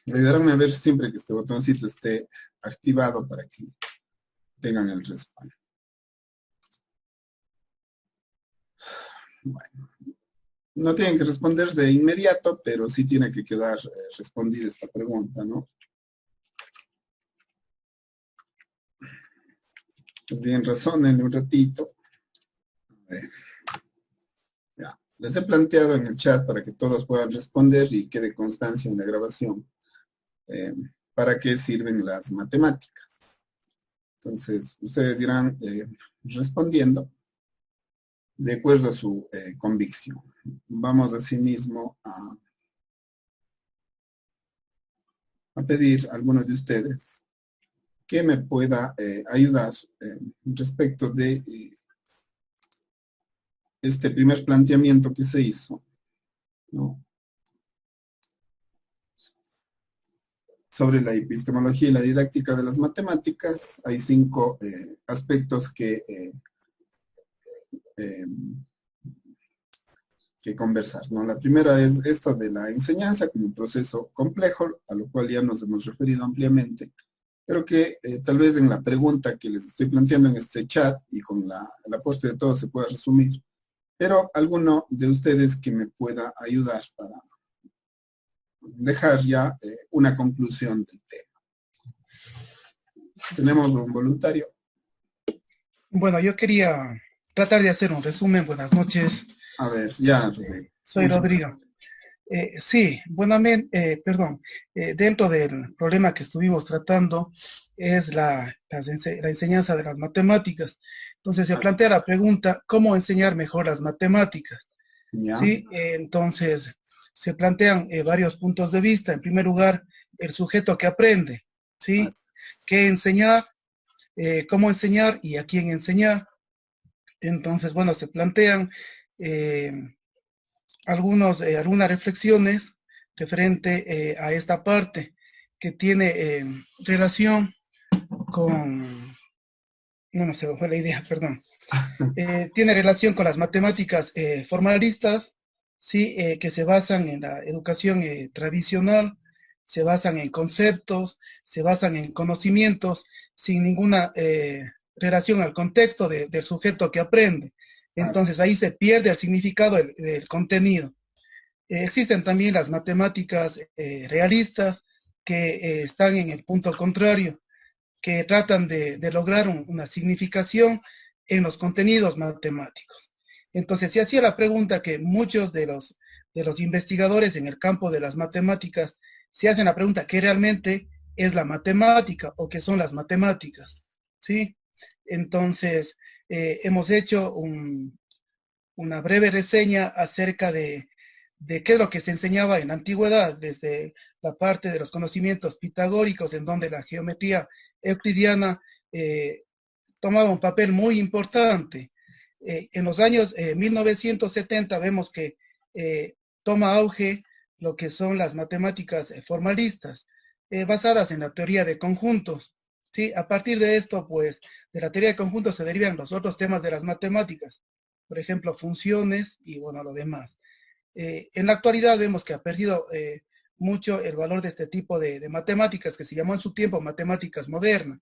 Ayudarme a ver siempre que este botoncito esté activado para que tengan el respaldo. Bueno, no tienen que responder de inmediato, pero sí tiene que quedar respondida esta pregunta, ¿no? Pues bien, razonen un ratito. A ver, ya. Les he planteado en el chat para que todos puedan responder y quede constancia en la grabación. ¿Para qué sirven las matemáticas? Entonces, ustedes irán respondiendo de acuerdo a su convicción. Vamos asimismo a pedir a algunos de ustedes que me pueda ayudar respecto de este primer planteamiento que se hizo, ¿no? Sobre la epistemología y la didáctica de las matemáticas. Hay 5 aspectos que conversar, ¿no? La primera es esto de la enseñanza como un proceso complejo, a lo cual ya nos hemos referido ampliamente, pero que tal vez en la pregunta que les estoy planteando en este chat y con el aporte de todos se pueda resumir, pero alguno de ustedes que me pueda ayudar para dejar ya una conclusión del tema. Tenemos un voluntario. Bueno, yo quería tratar de hacer un resumen. Buenas noches. A ver, ya, Rodrigo. Soy Rodrigo. Sí, dentro del problema que estuvimos tratando es la enseñanza de las matemáticas. Entonces se plantea la pregunta, ¿cómo enseñar mejor las matemáticas? Ya. ¿Sí? Entonces se plantean varios puntos de vista. En primer lugar, el sujeto que aprende, ¿sí? ¿Qué enseñar? ¿Cómo enseñar y a quién enseñar? Entonces, bueno, se plantean algunas reflexiones referente a esta parte que tiene relación con, no se me fue la idea, perdón, tiene relación con las matemáticas formalistas, ¿sí? Que se basan en la educación tradicional, se basan en conceptos, se basan en conocimientos, sin ninguna relación al contexto del sujeto que aprende. Entonces ahí se pierde el significado del contenido. Existen también las matemáticas realistas que están en el punto contrario, que tratan de lograr una significación en los contenidos matemáticos. Entonces, se hacía la pregunta que muchos de los investigadores en el campo de las matemáticas se hacen la pregunta, ¿qué realmente es la matemática o qué son las matemáticas? ¿Sí? Entonces, hemos hecho una breve reseña acerca de qué es lo que se enseñaba en la antigüedad, desde la parte de los conocimientos pitagóricos, en donde la geometría euclidiana tomaba un papel muy importante. En los años 1970 vemos que toma auge lo que son las matemáticas formalistas, basadas en la teoría de conjuntos. ¿Sí? A partir de esto, pues, de la teoría de conjuntos se derivan los otros temas de las matemáticas, por ejemplo, funciones y, bueno, lo demás. En la actualidad vemos que ha perdido mucho el valor de este tipo de matemáticas, que se llamó en su tiempo matemáticas modernas.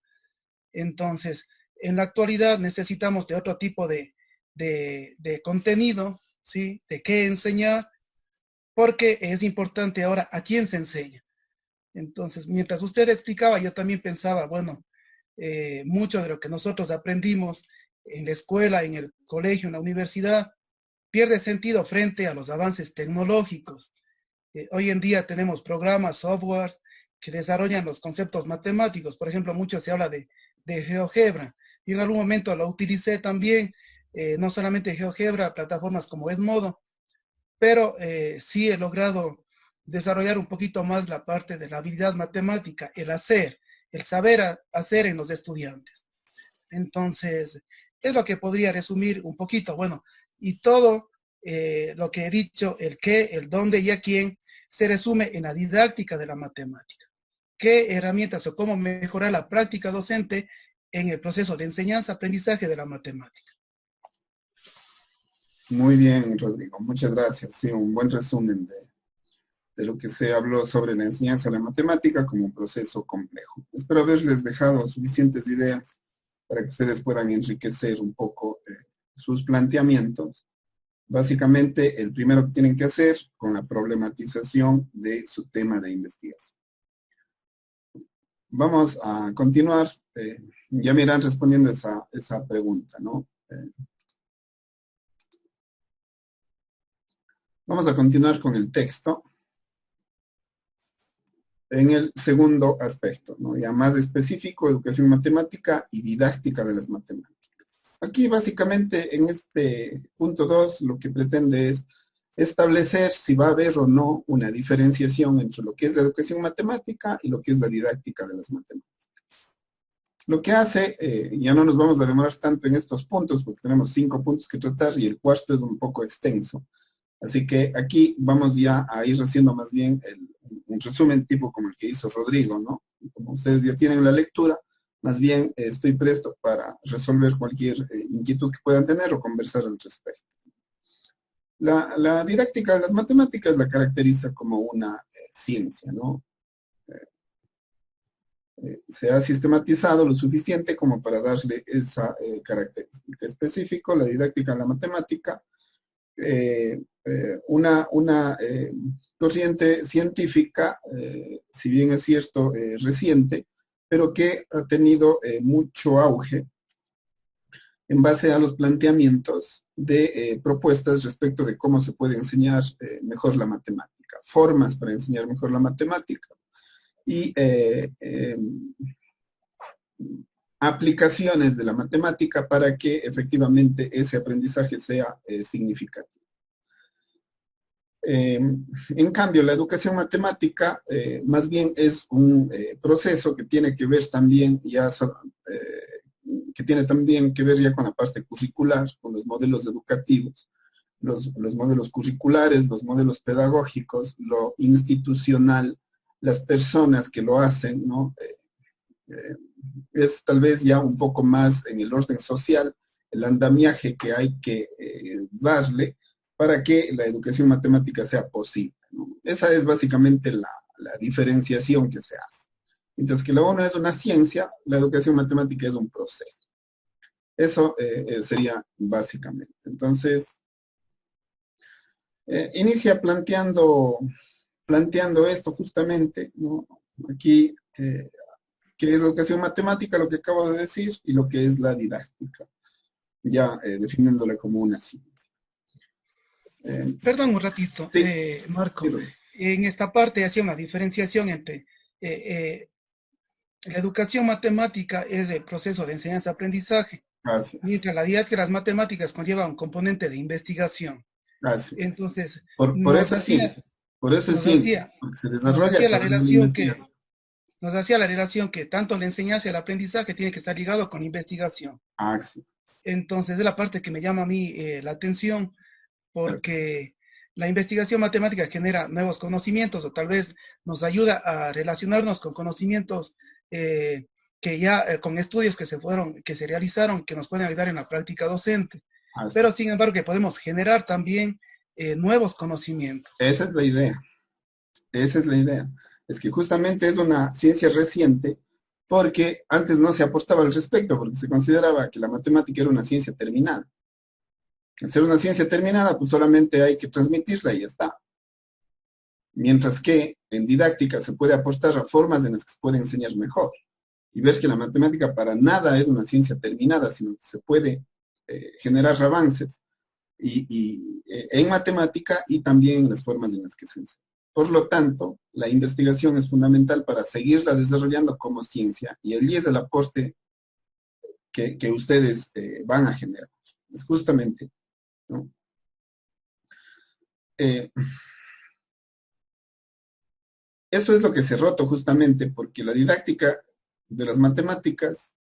Entonces, en la actualidad necesitamos de otro tipo de contenido, ¿sí? De qué enseñar, porque es importante ahora a quién se enseña. Entonces, mientras usted explicaba, yo también pensaba, bueno, mucho de lo que nosotros aprendimos en la escuela, en el colegio, en la universidad, pierde sentido frente a los avances tecnológicos. Hoy en día tenemos programas, software que desarrollan los conceptos matemáticos. Por ejemplo, mucho se habla de GeoGebra. Yo en algún momento lo utilicé también, no solamente GeoGebra, plataformas como Edmodo, pero sí he logrado desarrollar un poquito más la parte de la habilidad matemática, el hacer, el saber hacer en los estudiantes. Entonces, es lo que podría resumir un poquito. Bueno, y todo lo que he dicho, el qué, el dónde y a quién, se resume en la didáctica de la matemática. ¿Qué herramientas o cómo mejorar la práctica docente en el proceso de enseñanza-aprendizaje de la matemática? Muy bien, Rodrigo. Muchas gracias. Sí, un buen resumen de de lo que se habló sobre la enseñanza de la matemática como un proceso complejo. Espero haberles dejado suficientes ideas para que ustedes puedan enriquecer un poco sus planteamientos. Básicamente, el primero que tienen que hacer con la problematización de su tema de investigación. Vamos a continuar, ya me irán respondiendo esa pregunta, ¿no? Vamos a continuar con el texto en el segundo aspecto, ¿no? Ya más específico, educación matemática y didáctica de las matemáticas. Aquí básicamente en este punto 2 lo que pretende es establecer si va a haber o no una diferenciación entre lo que es la educación matemática y lo que es la didáctica de las matemáticas. Lo que hace, ya no nos vamos a demorar tanto en estos puntos porque tenemos 5 puntos que tratar y el cuarto es un poco extenso. Así que aquí vamos ya a ir haciendo más bien un resumen tipo como el que hizo Rodrigo, ¿no? Como ustedes ya tienen la lectura, más bien estoy presto para resolver cualquier inquietud que puedan tener o conversar al respecto. La didáctica de las matemáticas la caracteriza como una ciencia, ¿no? Se ha sistematizado lo suficiente como para darle esa característica específica, la didáctica de la matemática, una corriente científica, si bien es cierto, reciente, pero que ha tenido mucho auge en base a los planteamientos de propuestas respecto de cómo se puede enseñar mejor la matemática, formas para enseñar mejor la matemática y aplicaciones de la matemática para que efectivamente ese aprendizaje sea significativo. En cambio, la educación matemática más bien es un proceso que tiene que ver también ya que tiene también que ver ya con la parte curricular, con los modelos educativos, los modelos curriculares, los modelos pedagógicos, lo institucional, las personas que lo hacen, ¿no? Es tal vez ya un poco más en el orden social, el andamiaje que hay que darle para que la educación matemática sea posible, ¿no? Esa es básicamente la diferenciación que se hace. Mientras que la una es una ciencia, la educación matemática es un proceso. Eso sería básicamente. Entonces, inicia planteando esto justamente, ¿no? Aquí, que es educación matemática, lo que acabo de decir, y lo que es la didáctica, ya definiéndola como una ciencia. Perdón un ratito, Sí, Marco. sí, En esta parte hacía una diferenciación entre la educación matemática es el proceso de enseñanza-aprendizaje, gracias, mientras la didáctica de las matemáticas conlleva un componente de investigación. gracias. Entonces, Por eso es ciencia, nos hacía, porque se nos desarrolla a hacía la través de la relación investigación. nos hacía la relación que tanto la enseñanza y el aprendizaje tiene que estar ligado con investigación. Sí. Entonces, es la parte que me llama a mí la atención, porque la investigación matemática genera nuevos conocimientos o tal vez nos ayuda a relacionarnos con conocimientos que ya con estudios que se realizaron, que nos pueden ayudar en la práctica docente. Así. Pero sin embargo que podemos generar también nuevos conocimientos. Esa es la idea. Esa es la idea. Es que justamente es una ciencia reciente porque antes no se apostaba al respecto, porque se consideraba que la matemática era una ciencia terminada. Al ser una ciencia terminada, pues solamente hay que transmitirla y ya está. Mientras que en didáctica se puede apostar a formas en las que se puede enseñar mejor. Y ver que la matemática para nada es una ciencia terminada, sino que se puede generar avances en matemática y también en las formas en las que se enseña. Por lo tanto, la investigación es fundamental para seguirla desarrollando como ciencia y allí es el aporte que ustedes van a generar. Es justamente, ¿no? Esto es lo que se roto justamente porque la didáctica de las matemáticas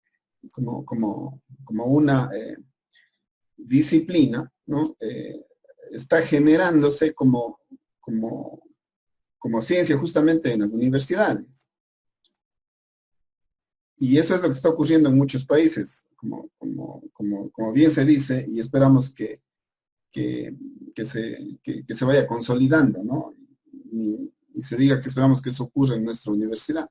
como una disciplina, ¿no? Está generándose como ciencia justamente en las universidades. Y eso es lo que está ocurriendo en muchos países, como bien se dice, y esperamos que se vaya consolidando, ¿no? y se diga que esperamos que eso ocurra en nuestra universidad.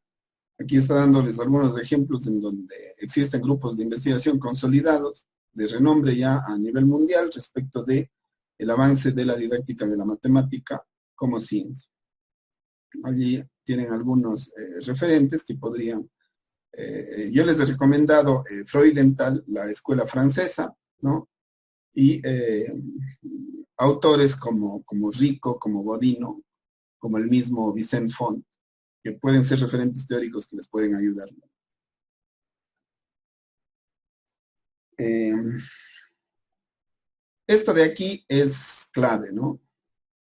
Aquí está dándoles algunos ejemplos en donde existen grupos de investigación consolidados, de renombre ya a nivel mundial respecto de el avance de la didáctica de la matemática como ciencia. Allí tienen algunos referentes que podrían, yo les he recomendado Freudenthal, la escuela francesa, ¿no? Y autores como Rico, como Bodino, como el mismo Vicent Font, que pueden ser referentes teóricos que les pueden ayudar. Esto de aquí es clave, ¿no?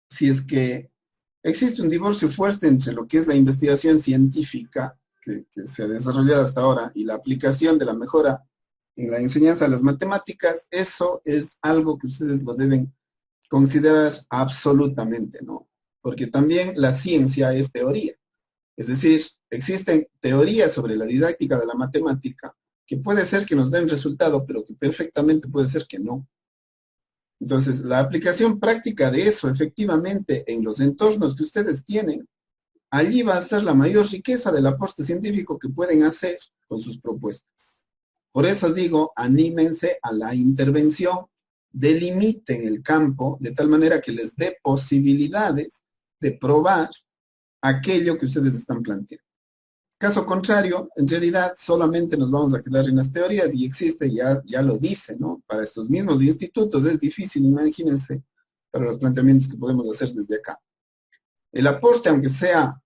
Si es que existe un divorcio fuerte entre lo que es la investigación científica que se ha desarrollado hasta ahora y la aplicación de la mejora en la enseñanza de las matemáticas, eso es algo que ustedes lo deben considerar absolutamente, ¿no? Porque también la ciencia es teoría. Es decir, existen teorías sobre la didáctica de la matemática que puede ser que nos den resultado, pero que perfectamente puede ser que no. Entonces, la aplicación práctica de eso, efectivamente, en los entornos que ustedes tienen, allí va a estar la mayor riqueza del aporte científico que pueden hacer con sus propuestas. Por eso digo, anímense a la intervención, delimiten el campo de tal manera que les dé posibilidades de probar aquello que ustedes están planteando. Caso contrario, en realidad solamente nos vamos a quedar en las teorías y existe, ya lo dice, ¿no? Para estos mismos institutos es difícil, imagínense, para los planteamientos que podemos hacer desde acá. El aporte, aunque sea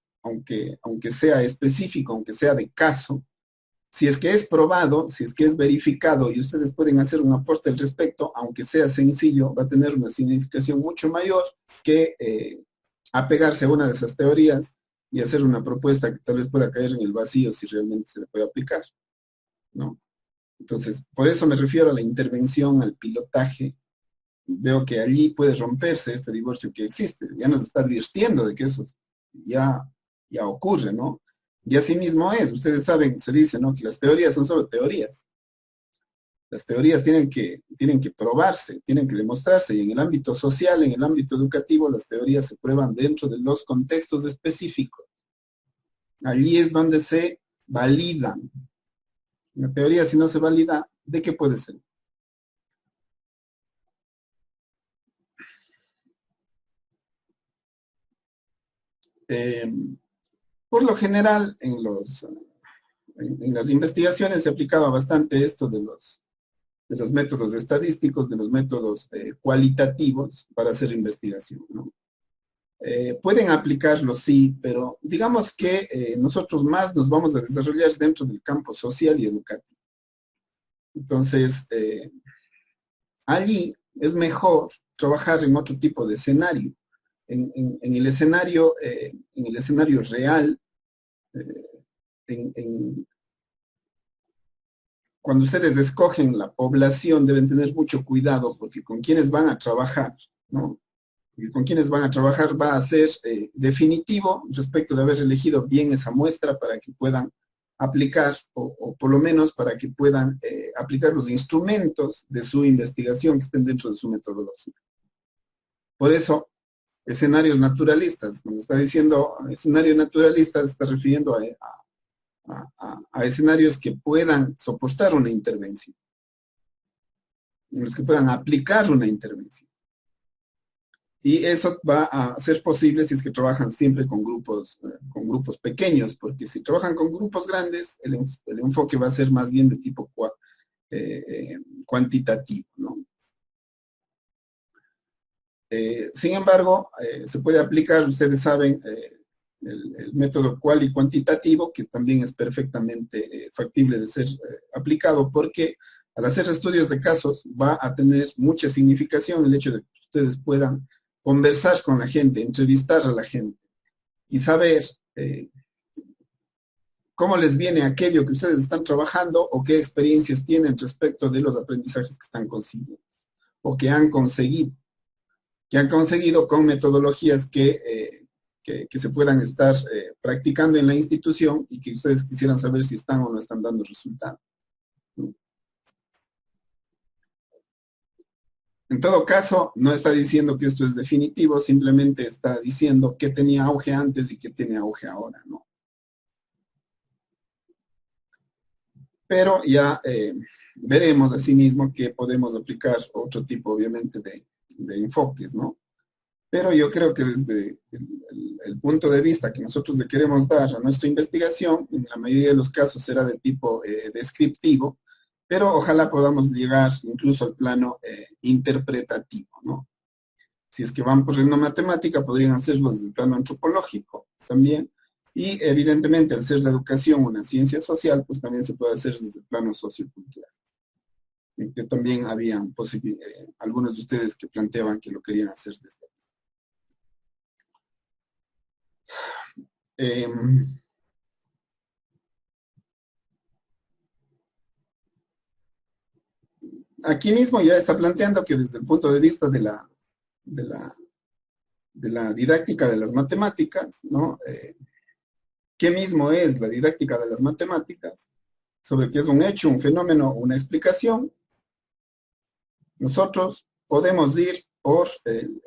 específico, aunque sea de caso, si es que es probado, si es que es verificado y ustedes pueden hacer un aporte al respecto, aunque sea sencillo, va a tener una significación mucho mayor que apegarse a una de esas teorías y hacer una propuesta que tal vez pueda caer en el vacío si realmente se le puede aplicar, ¿no? Entonces, por eso me refiero a la intervención, al pilotaje. Veo que allí puede romperse este divorcio que existe. Ya nos está advirtiendo de que eso ya ocurre, ¿no? Y así mismo es. Ustedes saben, se dice, ¿no? Que las teorías son solo teorías. Las teorías tienen que probarse, tienen que demostrarse, y en el ámbito social, en el ámbito educativo, las teorías se prueban dentro de los contextos específicos. Allí es donde se validan. La teoría, si no se valida, ¿de qué puede ser? Por lo general, en las investigaciones se aplicaba bastante esto de los métodos estadísticos, de los métodos cualitativos para hacer investigación, ¿no? Pueden aplicarlo, sí, pero digamos que nosotros más nos vamos a desarrollar dentro del campo social y educativo. Entonces, allí es mejor trabajar en otro tipo de escenario. En el escenario real, cuando ustedes escogen la población deben tener mucho cuidado porque con quienes van a trabajar, ¿no? Y con quienes van a trabajar va a ser definitivo respecto de haber elegido bien esa muestra para que puedan aplicar, o por lo menos para que puedan aplicar los instrumentos de su investigación que estén dentro de su metodología. Por eso, escenarios naturalistas, cuando está diciendo escenario naturalista, se está refiriendo a escenarios que puedan soportar una intervención, en los que puedan aplicar una intervención. Y eso va a ser posible si es que trabajan siempre con grupos pequeños, porque si trabajan con grupos grandes, el enfoque va a ser más bien de tipo cuantitativo, ¿no? Sin embargo, se puede aplicar, ustedes saben, el método cual y cuantitativo, que también es perfectamente factible de ser aplicado, porque al hacer estudios de casos va a tener mucha significación el hecho de que ustedes puedan conversar con la gente, entrevistar a la gente y saber cómo les viene aquello que ustedes están trabajando o qué experiencias tienen respecto de los aprendizajes que están consiguiendo o que han conseguido con metodologías que se puedan estar practicando en la institución y que ustedes quisieran saber si están o no están dando resultados. En todo caso, no está diciendo que esto es definitivo, simplemente está diciendo que tenía auge antes y que tiene auge ahora, ¿no? Pero ya veremos asimismo que podemos aplicar otro tipo, obviamente, de enfoques, ¿no? Pero yo creo que desde el punto de vista que nosotros le queremos dar a nuestra investigación, en la mayoría de los casos será de tipo descriptivo, pero ojalá podamos llegar incluso al plano interpretativo, ¿no? Si es que van por ritmo matemática, podrían hacerlo desde el plano antropológico también, y evidentemente al ser la educación una ciencia social, pues también se puede hacer desde el plano sociocultural. Que también había algunos de ustedes que planteaban que lo querían hacer desde ahí. Aquí mismo ya está planteando que desde el punto de vista de la, de la didáctica de las matemáticas, ¿no? ¿Qué mismo es la didáctica de las matemáticas? Sobre qué es un hecho, un fenómeno, una explicación. Nosotros podemos ir por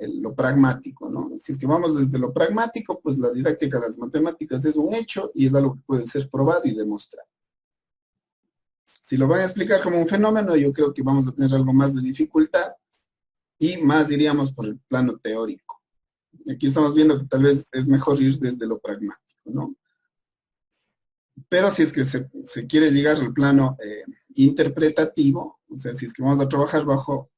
lo pragmático, ¿no? Si es que vamos desde lo pragmático, pues la didáctica de las matemáticas es un hecho y es algo que puede ser probado y demostrado. Si lo van a explicar como un fenómeno, yo creo que vamos a tener algo más de dificultad y más diríamos por el plano teórico. Aquí estamos viendo que tal vez es mejor ir desde lo pragmático, ¿no? Pero si es que se quiere llegar al plano interpretativo, o sea, si es que vamos a trabajar bajo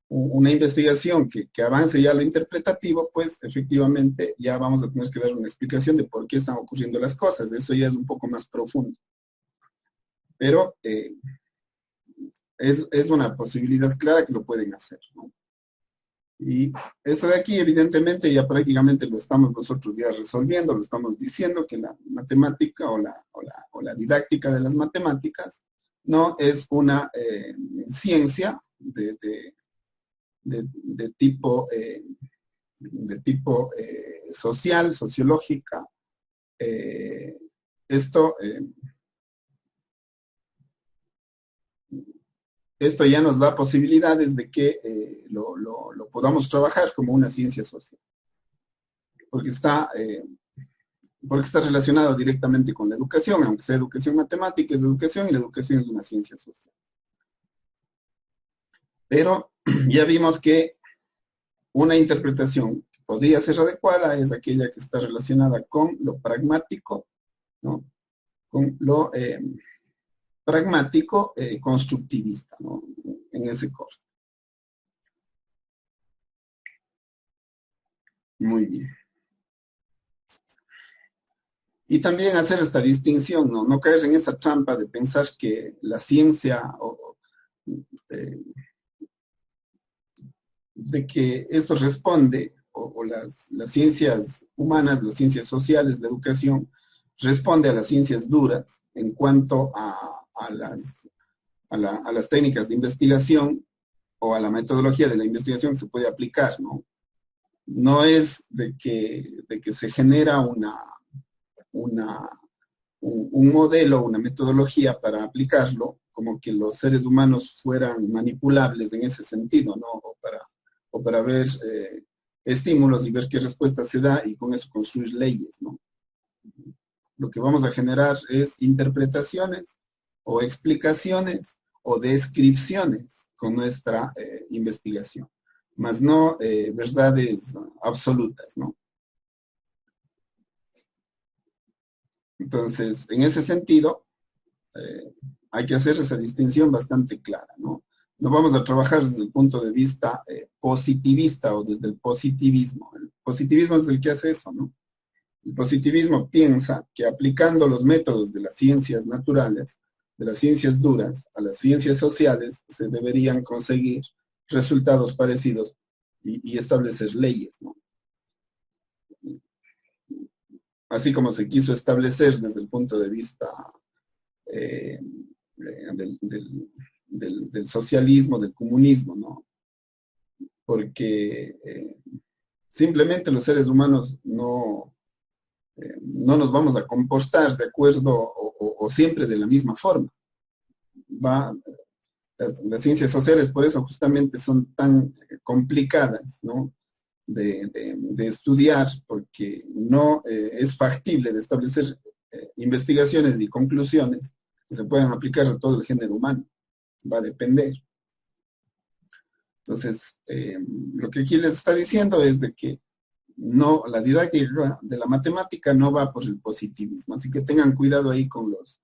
una investigación que avance ya a lo interpretativo, pues efectivamente ya vamos a tener que dar una explicación de por qué están ocurriendo las cosas. Eso ya es un poco más profundo. Pero es una posibilidad clara que lo pueden hacer, ¿no? Y esto de aquí, evidentemente, ya prácticamente lo estamos nosotros ya resolviendo, lo estamos diciendo que la matemática o la didáctica de las matemáticas no es una ciencia de tipo, social, sociológica. Esto ya nos da posibilidades de que lo podamos trabajar como una ciencia social, porque está relacionado directamente con la educación, aunque sea educación matemática, es educación y la educación es una ciencia social. Pero ya vimos que una interpretación que podría ser adecuada es aquella que está relacionada con lo pragmático, ¿no? Con lo pragmático constructivista, ¿no? En ese curso. Muy bien. Y también hacer esta distinción, ¿no? No caer en esa trampa de pensar que la ciencia de que esto responde, o las ciencias humanas, las ciencias sociales, la educación, responde a las ciencias duras en cuanto a las técnicas de investigación o a la metodología de la investigación que se puede aplicar, ¿no? No es de que se genera un modelo, una metodología para aplicarlo, como que los seres humanos fueran manipulables en ese sentido, ¿no? O para ver estímulos y ver qué respuesta se da y con eso construir leyes, ¿no? Lo que vamos a generar es interpretaciones o explicaciones o descripciones con nuestra investigación, más no verdades absolutas, ¿no? Entonces, en ese sentido, hay que hacer esa distinción bastante clara, ¿no? No vamos a trabajar desde el punto de vista positivista o desde el positivismo. El positivismo es el que hace eso, ¿no? El positivismo piensa que aplicando los métodos de las ciencias naturales, de las ciencias duras, a las ciencias sociales, se deberían conseguir resultados parecidos y establecer leyes, ¿no? Así como se quiso establecer desde el punto de vista del socialismo, del comunismo, ¿no? Porque simplemente los seres humanos no nos vamos a comportar de acuerdo o siempre de la misma forma. Las ciencias sociales por eso justamente son tan complicadas, ¿no? De estudiar, porque no es factible de establecer investigaciones y conclusiones que se puedan aplicar a todo el género humano. Va a depender. Entonces, lo que aquí les está diciendo es de que no, la didáctica de la matemática no va por el positivismo, así que tengan cuidado ahí con los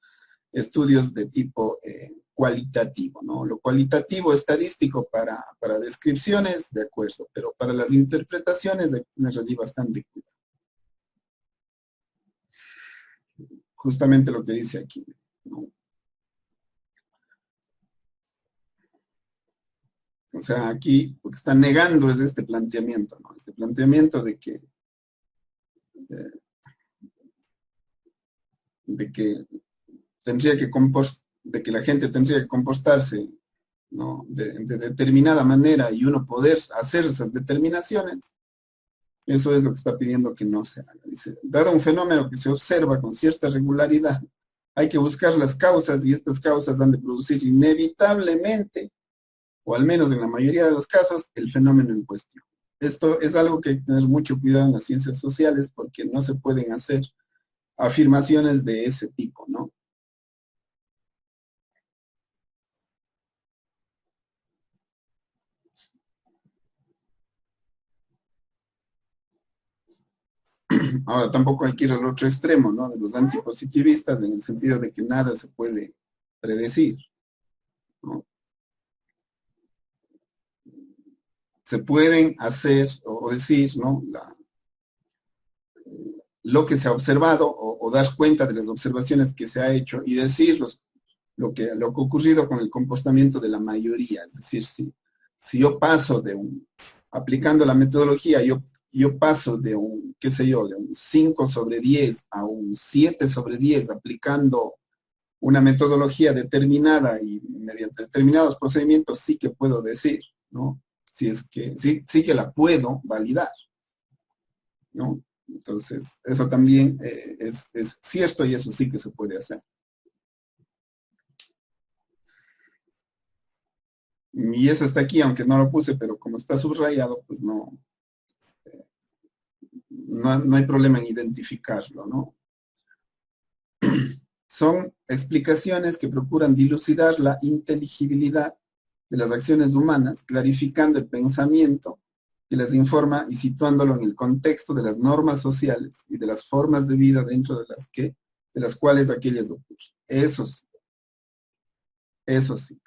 estudios de tipo cualitativo, ¿no? Lo cualitativo estadístico para descripciones, de acuerdo, pero para las interpretaciones hay que tener allí bastante cuidado. Justamente lo que dice aquí, ¿no? O sea, aquí lo que está negando es este planteamiento, ¿no? Este planteamiento de que tendría que de que la gente tendría que comportarse, ¿no? de determinada manera y uno poder hacer esas determinaciones, eso es lo que está pidiendo que no se haga. Dice, dado un fenómeno que se observa con cierta regularidad, hay que buscar las causas y estas causas han de producir inevitablemente, o al menos en la mayoría de los casos, el fenómeno en cuestión. Esto es algo que hay que tener mucho cuidado en las ciencias sociales porque no se pueden hacer afirmaciones de ese tipo, ¿no? Ahora, tampoco hay que ir al otro extremo, ¿no? De los antipositivistas, en el sentido de que nada se puede predecir, ¿no? Se pueden hacer o decir, ¿no? Lo que se ha observado o dar cuenta de las observaciones que se ha hecho y decir lo que ha ocurrido con el comportamiento de la mayoría. Es decir, si yo paso aplicando la metodología, yo paso de un, qué sé yo, de un 5 sobre 10 a un 7 sobre 10 aplicando una metodología determinada y mediante determinados procedimientos sí que puedo decir, ¿no? Si es que, sí que la puedo validar, ¿no? Entonces, eso también es cierto y eso sí que se puede hacer. Y eso está aquí, aunque no lo puse, pero como está subrayado, pues no hay problema en identificarlo, ¿no? Son explicaciones que procuran dilucidar la inteligibilidad de las acciones humanas, clarificando el pensamiento que las informa y situándolo en el contexto de las normas sociales y de las formas de vida dentro de las cuales aquellas ocurren. Eso sí, eso sí.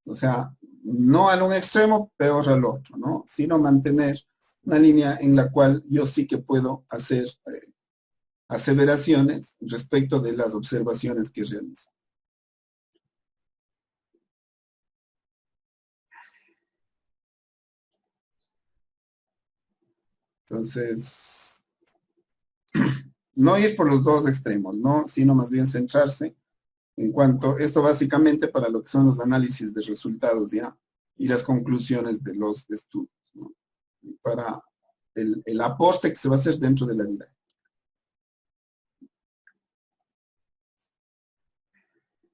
O sea, no al un extremo, peor al otro, ¿no? Sino mantener una línea en la cual yo sí que puedo hacer aseveraciones respecto de las observaciones que realizo. Entonces, no ir por los dos extremos, ¿no? Sino más bien centrarse en cuanto, esto básicamente para lo que son los análisis de resultados, ¿ya? Y las conclusiones de los estudios, ¿no? Para el aporte que se va a hacer dentro de la didáctica.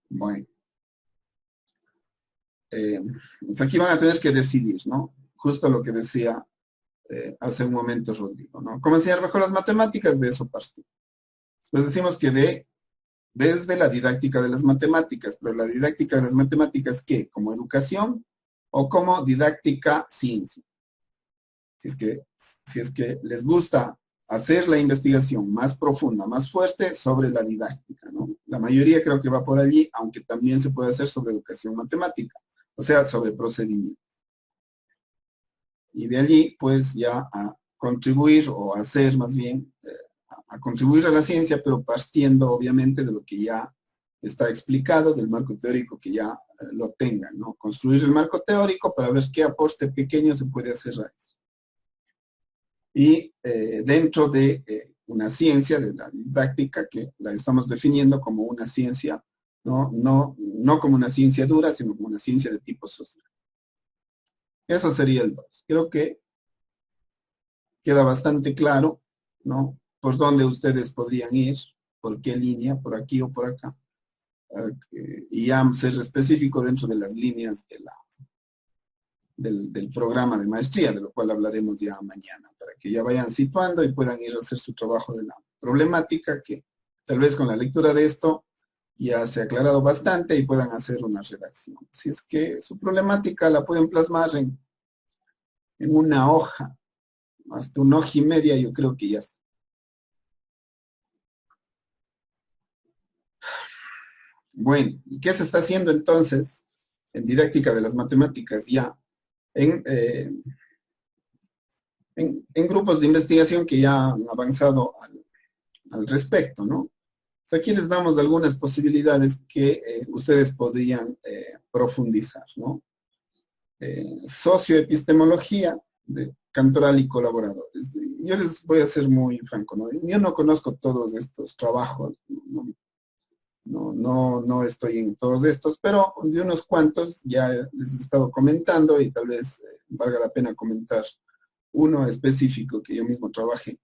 Bueno. Pues aquí van a tener que decidir, ¿no? Justo lo que decía hace un momento Rodrigo, ¿no? ¿Cómo enseñar mejor las matemáticas? De eso partimos. Pues decimos que desde la didáctica de las matemáticas, pero la didáctica de las matemáticas, ¿qué? ¿Como educación o como didáctica ciencia? Si es que les gusta hacer la investigación más profunda, más fuerte sobre la didáctica, ¿no? La mayoría creo que va por allí, aunque también se puede hacer sobre educación matemática, o sea, sobre procedimiento. Y de allí, pues, ya a contribuir o hacer más bien, a contribuir a la ciencia, pero partiendo obviamente de lo que ya está explicado, del marco teórico que ya lo tengan, ¿no? Construir el marco teórico para ver qué aporte pequeño se puede hacer a eso. Y dentro de una ciencia de la didáctica, que la estamos definiendo como una ciencia, no como una ciencia dura, sino como una ciencia de tipo social. Eso sería el 2. Creo que queda bastante claro, ¿no? Por dónde ustedes podrían ir, por qué línea, por aquí o por acá. y ya ser específico dentro de las líneas del programa de maestría, de lo cual hablaremos ya mañana, para que ya vayan situando y puedan ir a hacer su trabajo de la problemática, que tal vez con la lectura de esto ya se ha aclarado bastante y puedan hacer una redacción. Si es que su problemática la pueden plasmar en una hoja, hasta una hoja y media, yo creo que ya está. Bueno, ¿qué se está haciendo entonces en didáctica de las matemáticas ya? En grupos de investigación que ya han avanzado al respecto, ¿no? O sea, aquí les damos algunas posibilidades que ustedes podrían profundizar, ¿no? Socioepistemología de Cantoral y colaboradores. Yo les voy a ser muy franco, ¿no? Yo no conozco todos estos trabajos, no estoy en todos estos, pero de unos cuantos ya les he estado comentando y tal vez valga la pena comentar uno específico que yo mismo trabajé.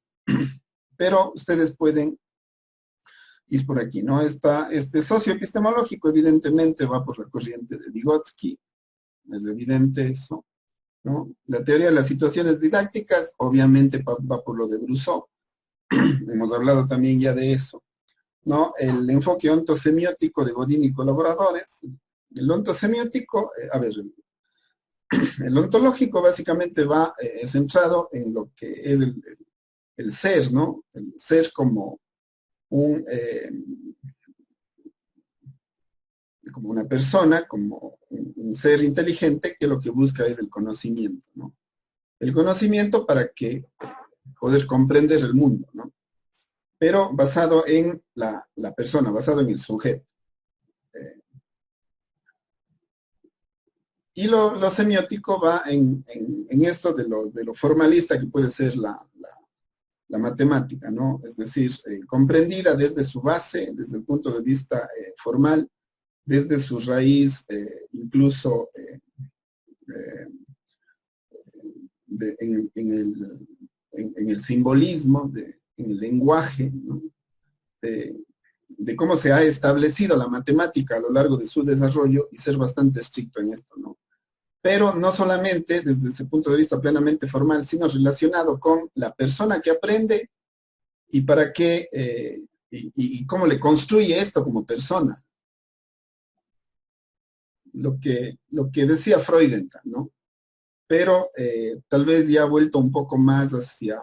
Pero ustedes pueden ir por aquí, ¿no? Este socioepistemológico evidentemente va por la corriente de Vygotsky, es evidente eso, ¿no? La teoría de las situaciones didácticas obviamente va por lo de Brousseau, hemos hablado también ya de eso, ¿no? El enfoque ontosemiótico de Godin y colaboradores. El ontosemiótico, el ontológico básicamente va centrado en lo que es el ser, ¿no? El ser como como una persona, como un ser inteligente que lo que busca es el conocimiento, ¿no? El conocimiento para que poder comprender el mundo, ¿no? Pero basado en la persona, basado en el sujeto. Y lo semiótico va en esto de lo formalista que puede ser la matemática, ¿no? Es decir, comprendida desde su base, desde el punto de vista formal, desde su raíz, incluso en el simbolismo, en el lenguaje, ¿no? De cómo se ha establecido la matemática a lo largo de su desarrollo y ser bastante estricto en esto, ¿no? Pero no solamente desde ese punto de vista plenamente formal, sino relacionado con la persona que aprende y para qué, y cómo le construye esto como persona. Lo que decía Freudenthal, ¿no? Pero tal vez ya ha vuelto un poco más hacia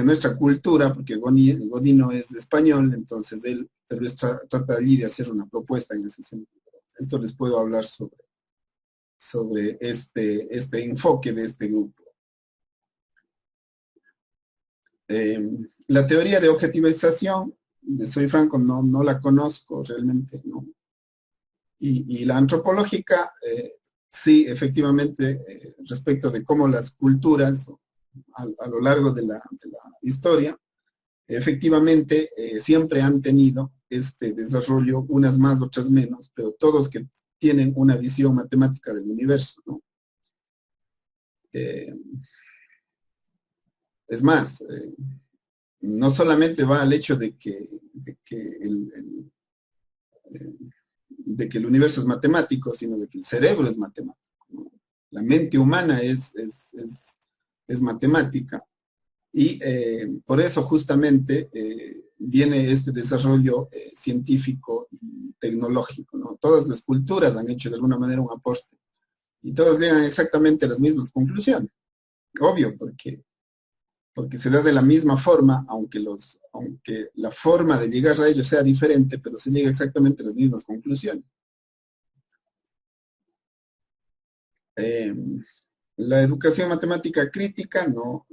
nuestra cultura, porque Godino es español, entonces él tal vez trata allí de hacer una propuesta en ese sentido. Esto les puedo hablar sobre este enfoque de este grupo. La teoría de objetivización, soy franco, no la conozco realmente, ¿no? Y la antropológica, sí, efectivamente, respecto de cómo las culturas a lo largo de la historia, efectivamente, siempre han tenido este desarrollo, unas más, otras menos, pero todos que tienen una visión matemática del universo, ¿no? Es más, no solamente va al hecho de que el universo es matemático, sino de que el cerebro es matemático, ¿no? La mente humana es matemática. Y por eso justamente viene este desarrollo científico y tecnológico, ¿no? Todas las culturas han hecho de alguna manera un aporte y todas llegan exactamente a las mismas conclusiones. Obvio, porque se da de la misma forma, aunque la forma de llegar a ello sea diferente, pero se llega exactamente a las mismas conclusiones. La educación matemática crítica no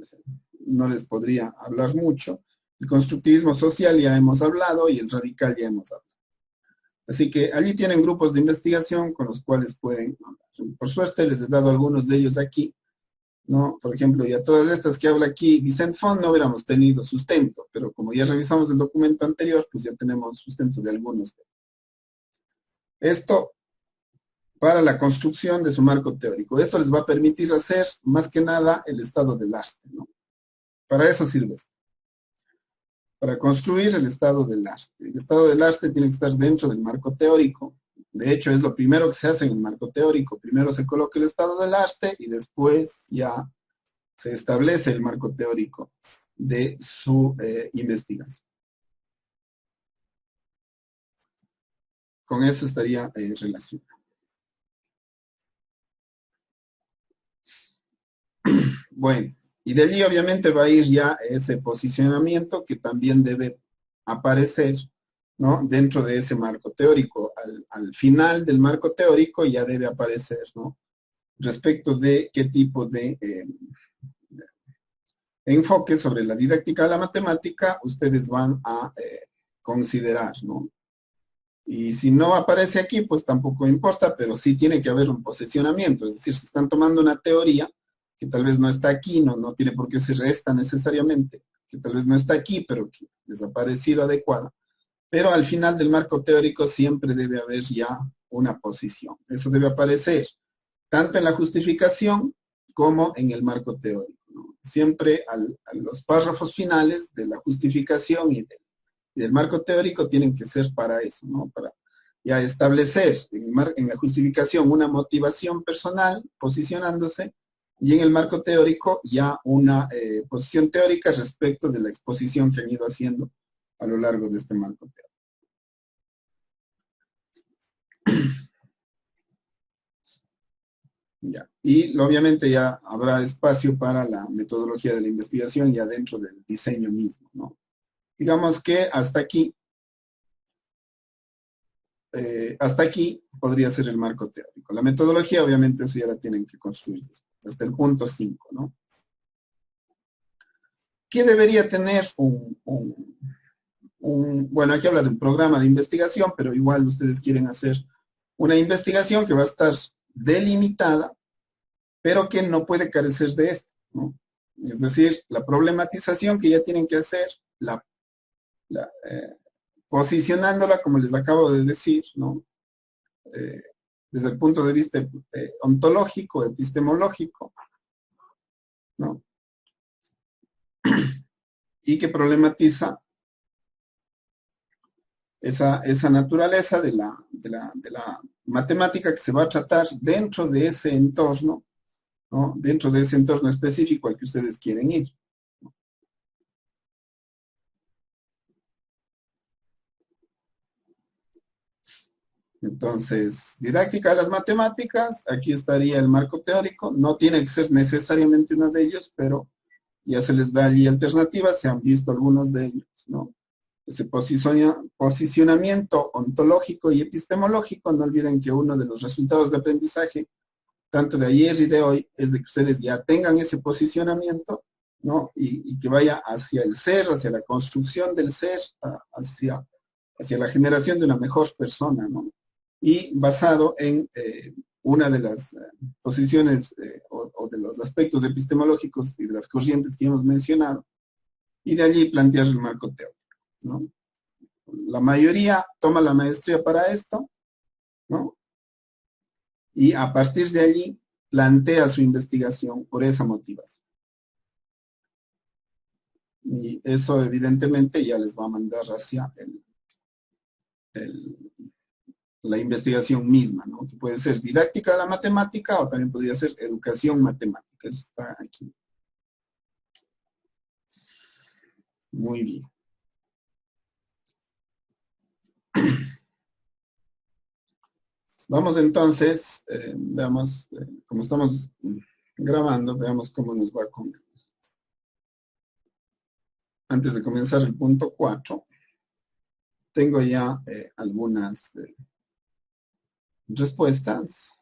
les podría hablar mucho. El constructivismo social ya hemos hablado y el radical ya hemos hablado. Así que allí tienen grupos de investigación con los cuales pueden hablar. Por suerte les he dado algunos de ellos aquí, ¿no? Por ejemplo, ya todas estas que habla aquí Vicent Font no hubiéramos tenido sustento, pero como ya revisamos el documento anterior, pues ya tenemos sustento de algunos. Esto para la construcción de su marco teórico. Esto les va a permitir hacer más que nada el estado del arte, ¿no? Para eso sirve esto. para construir el estado del arte. El estado del arte tiene que estar dentro del marco teórico. De hecho, es lo primero que se hace en el marco teórico. Primero se coloca el estado del arte y después ya se establece el marco teórico de su investigación. Con eso estaría relacionado. Bueno, y de allí obviamente va a ir ya ese posicionamiento que también debe aparecer, ¿no? Dentro de ese marco teórico. Al final del marco teórico ya debe aparecer, ¿no? Respecto de qué tipo de enfoque sobre la didáctica de la matemática ustedes van a considerar, ¿no? Y si no aparece aquí, pues tampoco importa, pero sí tiene que haber un posicionamiento. Es decir, si están tomando una teoría que tal vez no está aquí, no tiene por qué ser esta necesariamente, que tal vez no está aquí, pero que les ha parecido adecuada. Pero al final del marco teórico siempre debe haber ya una posición. Eso debe aparecer tanto en la justificación como en el marco teórico, ¿no? Siempre a los párrafos finales de la justificación y del marco teórico tienen que ser para eso, ¿no? Para ya establecer en la justificación una motivación personal posicionándose y en el marco teórico ya una posición teórica respecto de la exposición que han ido haciendo a lo largo de este marco teórico. Ya. Y obviamente ya habrá espacio para la metodología de la investigación ya dentro del diseño mismo, ¿no? Digamos que hasta aquí podría ser el marco teórico. La metodología, obviamente, eso ya la tienen que construir hasta el punto 5, ¿no? ¿Qué debería tener bueno, aquí habla de un programa de investigación, pero igual ustedes quieren hacer una investigación que va a estar delimitada, pero que no puede carecer de esto, ¿no? Es decir, la problematización que ya tienen que hacer, posicionándola, como les acabo de decir, ¿no? Desde el punto de vista ontológico, epistemológico, ¿no? Y que problematiza esa naturaleza de la matemática que se va a tratar dentro de ese entorno, ¿no? Dentro de ese entorno específico al que ustedes quieren ir. Entonces, didáctica de las matemáticas, aquí estaría el marco teórico, no tiene que ser necesariamente uno de ellos, pero ya se les da allí alternativas, se han visto algunos de ellos, ¿no? Ese posicionamiento ontológico y epistemológico, no olviden que uno de los resultados de aprendizaje, tanto de ayer y de hoy, es de que ustedes ya tengan ese posicionamiento, ¿no? Y que vaya hacia el ser, hacia la construcción del ser, hacia la generación de una mejor persona, ¿no? Y basado en una de las posiciones o de los aspectos epistemológicos y de las corrientes que hemos mencionado, y de allí plantear el marco teórico, ¿no? La mayoría toma la maestría para esto, ¿no? Y a partir de allí plantea su investigación por esa motivación. Y eso evidentemente ya les va a mandar hacia la investigación misma, ¿no? Que puede ser didáctica de la matemática o también podría ser educación matemática. Eso está aquí. Muy bien. Vamos entonces, veamos, como estamos grabando, veamos cómo nos va con... Antes de comenzar el punto 4, tengo ya algunas respuestas.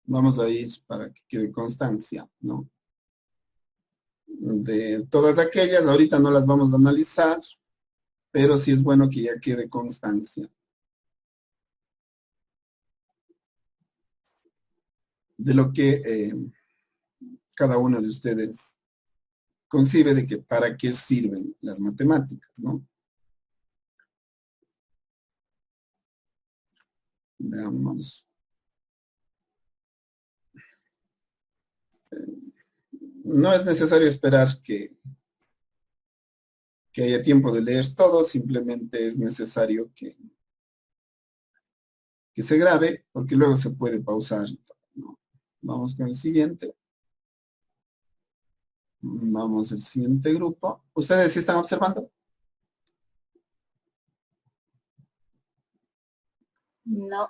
Vamos a ir para que quede constancia, ¿no? De todas aquellas, ahorita no las vamos a analizar, pero sí es bueno que ya quede constancia de lo que cada uno de ustedes concibe de que para qué sirven las matemáticas, ¿no? Veamos. No es necesario esperar que que haya tiempo de leer todo, simplemente es necesario que se grabe, porque luego se puede pausar, ¿no? Vamos con el siguiente. Vamos al siguiente grupo. ¿Ustedes sí están observando? No.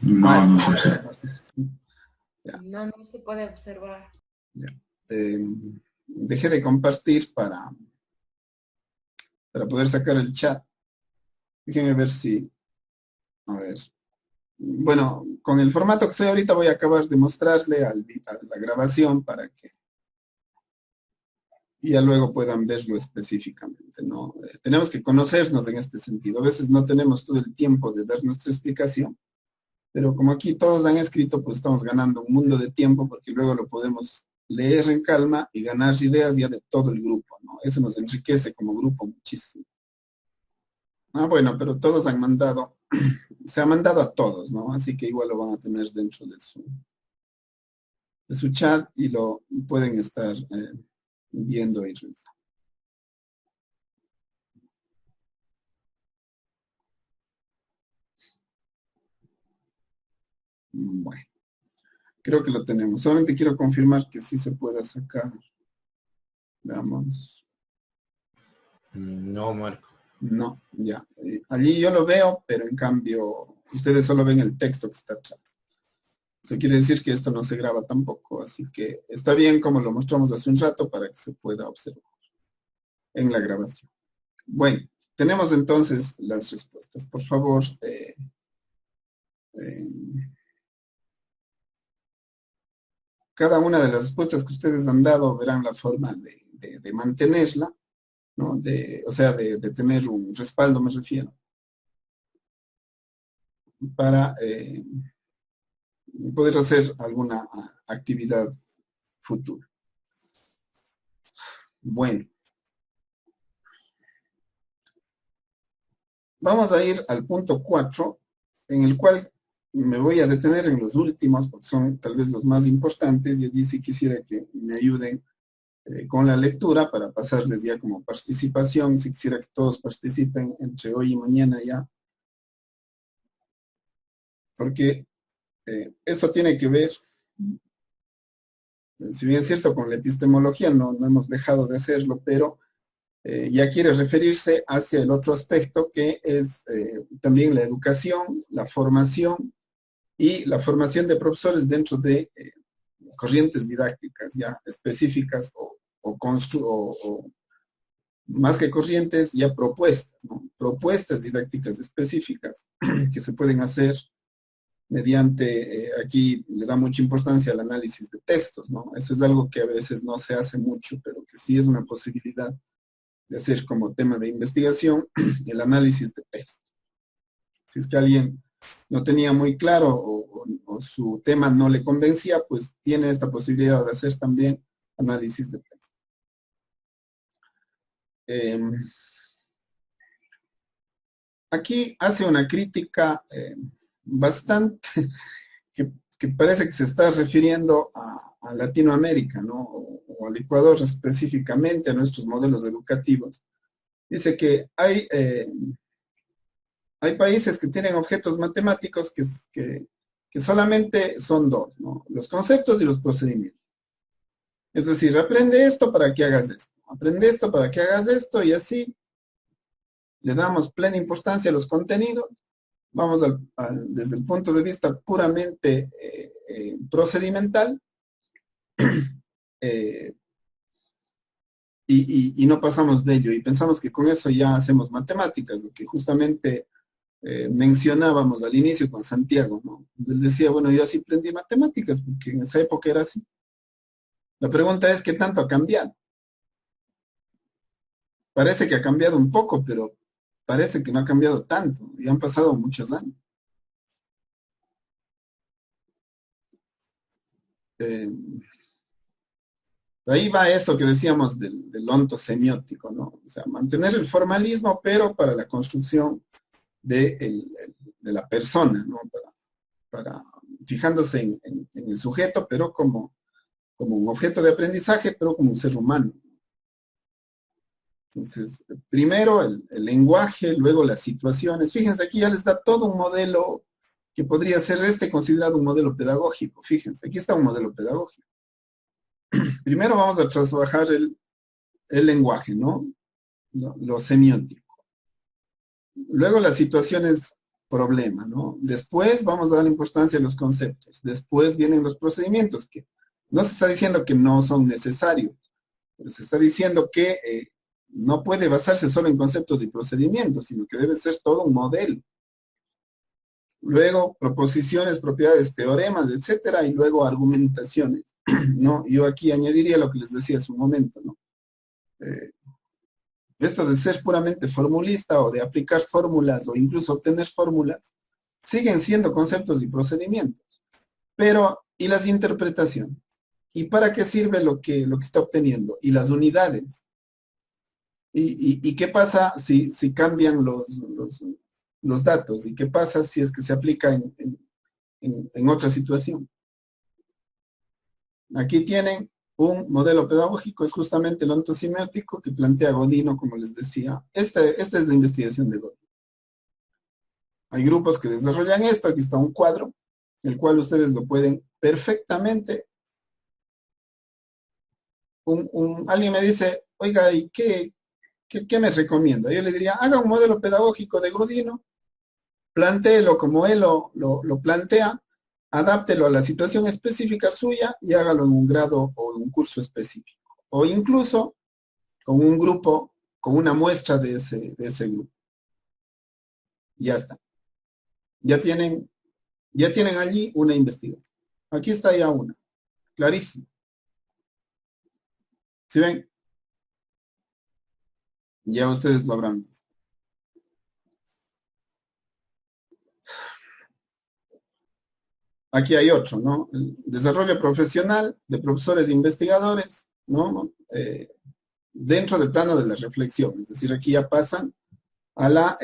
No. No, no se puede observar. Ya. Dejé de compartir para poder sacar el chat. Déjenme ver si... A ver. Bueno, con el formato que estoy ahorita voy a acabar de mostrarle a la grabación para que ya luego puedan verlo específicamente, ¿no? Tenemos que conocernos en este sentido. A veces no tenemos todo el tiempo de dar nuestra explicación, pero como aquí todos han escrito, pues estamos ganando un mundo de tiempo porque luego lo podemos leer en calma y ganar ideas ya de todo el grupo, ¿no? Eso nos enriquece como grupo muchísimo. Ah, bueno, pero todos han mandado, se ha mandado a todos, ¿no? Así que igual lo van a tener dentro de su chat y lo pueden estar viendo y revisando. Bueno, creo que lo tenemos. Solamente quiero confirmar que sí se pueda sacar. Veamos. No, Marco. No, ya. Allí yo lo veo, pero en cambio ustedes solo ven el texto que está atrás. Eso quiere decir que esto no se graba tampoco, así que está bien como lo mostramos hace un rato para que se pueda observar en la grabación. Bueno, tenemos entonces las respuestas. Por favor, cada una de las respuestas que ustedes han dado verán la forma de mantenerla, ¿no? O sea, de tener un respaldo, me refiero, para poder hacer alguna actividad futura. Bueno. Vamos a ir al punto 4, en el cual me voy a detener en los últimos, porque son tal vez los más importantes, y allí sí quisiera que me ayuden con la lectura para pasarles ya como participación. Si quisiera que todos participen entre hoy y mañana ya, porque esto tiene que ver, si bien es cierto, con la epistemología, no hemos dejado de hacerlo, pero ya quiere referirse hacia el otro aspecto que es también la educación, la formación y la formación de profesores dentro de corrientes didácticas ya específicas o más que corrientes, ya propuestas, ¿no? Propuestas didácticas específicas que se pueden hacer mediante, aquí le da mucha importancia al análisis de textos, ¿no? Eso es algo que a veces no se hace mucho, pero que sí es una posibilidad de hacer como tema de investigación el análisis de texto. Si es que alguien no tenía muy claro o su tema no le convencía, pues tiene esta posibilidad de hacer también análisis de texto. Aquí hace una crítica bastante que parece que se está refiriendo a Latinoamérica, ¿no? O al Ecuador específicamente, a nuestros modelos educativos. Dice que hay países que tienen objetos matemáticos que solamente son dos, ¿no? Los conceptos y los procedimientos. Es decir, aprende esto para que hagas esto, aprende esto para que hagas esto, y así le damos plena importancia a los contenidos. Vamos desde el punto de vista puramente procedimental, y no pasamos de ello, y pensamos que con eso ya hacemos matemáticas, lo que justamente mencionábamos al inicio con Santiago, ¿no? Les decía, bueno, yo así aprendí matemáticas, porque en esa época era así. La pregunta es, ¿qué tanto ha cambiado? Parece que ha cambiado un poco, pero parece que no ha cambiado tanto, y han pasado muchos años. Ahí va esto que decíamos del onto semiótico, ¿no? O sea, mantener el formalismo, pero para la construcción de la persona, ¿no? Fijándose en el sujeto, pero como un objeto de aprendizaje, pero como un ser humano. Entonces, primero el lenguaje, luego las situaciones. Fíjense, aquí ya les da todo un modelo que podría ser considerado un modelo pedagógico. Fíjense, aquí está un modelo pedagógico. Primero vamos a trabajar el lenguaje, ¿no? Lo semiótico. Luego las situaciones problema, ¿no? Después vamos a dar importancia a los conceptos. Después vienen los procedimientos, que no se está diciendo que no son necesarios, pero se está diciendo que no puede basarse solo en conceptos y procedimientos, sino que debe ser todo un modelo. Luego, proposiciones, propiedades, teoremas, etcétera, y luego argumentaciones, ¿no? Yo aquí añadiría lo que les decía hace un momento, ¿no? Esto de ser puramente formulista o de aplicar fórmulas o incluso obtener fórmulas, siguen siendo conceptos y procedimientos. Pero, ¿y las interpretaciones? ¿Y para qué sirve lo que está obteniendo? ¿Y las unidades? ¿Y qué pasa si cambian los datos? ¿Y qué pasa si es que se aplica en otra situación? Aquí tienen un modelo pedagógico, es justamente el ontosemiótico que plantea Godino, como les decía. Esta es la investigación de Godino. Hay grupos que desarrollan esto, aquí está un cuadro, el cual ustedes lo pueden perfectamente. Alguien me dice, oiga, ¿y qué me recomienda? Yo le diría, haga un modelo pedagógico de Godino, plantéelo como él lo plantea, adáptelo a la situación específica suya y hágalo en un grado o en un curso específico. O incluso con un grupo, con una muestra de ese grupo. Ya está. Ya tienen allí una investigación. Aquí está ya una. Clarísimo. ¿Sí ven? Ya ustedes lo habrán visto. Aquí hay otro, ¿no? El desarrollo profesional de profesores e investigadores, ¿no? Dentro del plano de la reflexión. Es decir, aquí ya pasan a la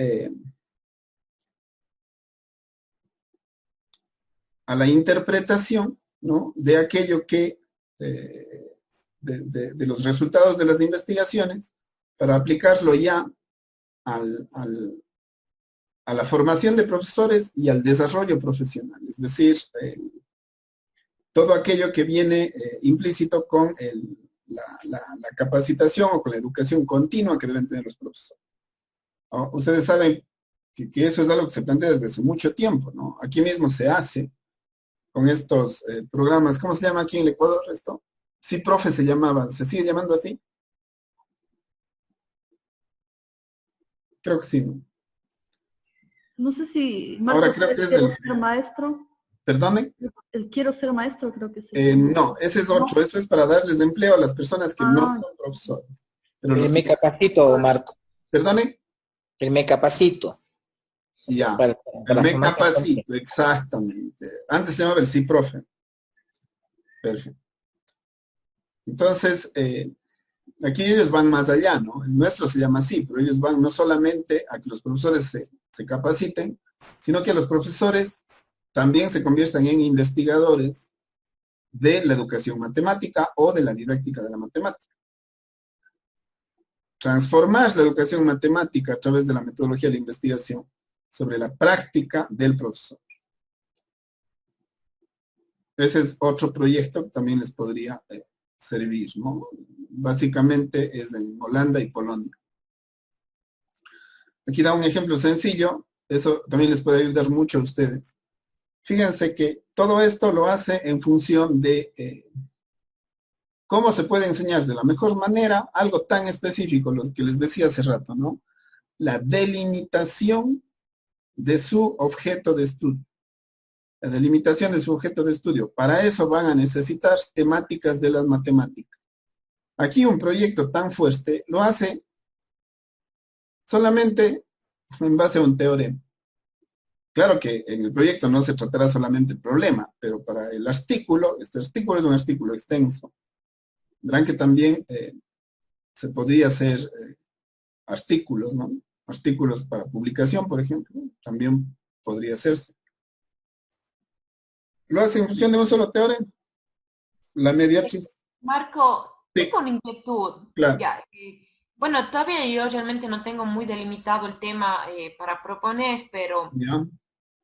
interpretación, ¿no? De aquello que, de los resultados de las investigaciones, para aplicarlo ya a la formación de profesores y al desarrollo profesional. Es decir, todo aquello que viene implícito con la capacitación o con la educación continua que deben tener los profesores. ¿No? Ustedes saben que eso es algo que se plantea desde hace mucho tiempo, ¿no? Aquí mismo se hace con estos programas. ¿Cómo se llama aquí en el Ecuador esto? Sí, profe se llamaba. ¿Se sigue llamando así? Creo que sí, ¿no? No sé si Ahora creo que es quiero ser maestro. ¿Perdone? El quiero ser maestro creo que se llama. No, ese es otro. ¿No? Eso es para darles empleo a las personas que no son profesores. Pero Me capacito, Marco. ¿Perdone? Me capacito. Ya, el me capacito, exactamente. Antes se llamaba el sí, profe. Perfecto. Entonces, aquí ellos van más allá, ¿no? El nuestro se llama así, pero ellos van no solamente a que los profesores se capaciten, sino que los profesores también se conviertan en investigadores de la educación matemática o de la didáctica de la matemática. Transformar la educación matemática a través de la metodología de la investigación sobre la práctica del profesor. Ese es otro proyecto que también les podría servir, ¿no? Básicamente es en Holanda y Polonia. Aquí da un ejemplo sencillo, eso también les puede ayudar mucho a ustedes. Fíjense que todo esto lo hace en función de cómo se puede enseñar de la mejor manera algo tan específico, lo que les decía hace rato, ¿no? La delimitación de su objeto de estudio. La delimitación de su objeto de estudio. Para eso van a necesitar temáticas de las matemáticas. Aquí un proyecto tan fuerte lo hace solamente en base a un teorema. Claro que en el proyecto no se tratará solamente el problema, pero para el artículo, este artículo es un artículo extenso. Verán que también se podría hacer artículos, ¿no? Artículos para publicación, por ejemplo, también podría hacerse. Lo hace en función de un solo teorema. La mediatriz. Marco, sí. Con inquietud. Claro. Ya, Bueno, todavía yo realmente no tengo muy delimitado el tema para proponer, pero ¿Ya?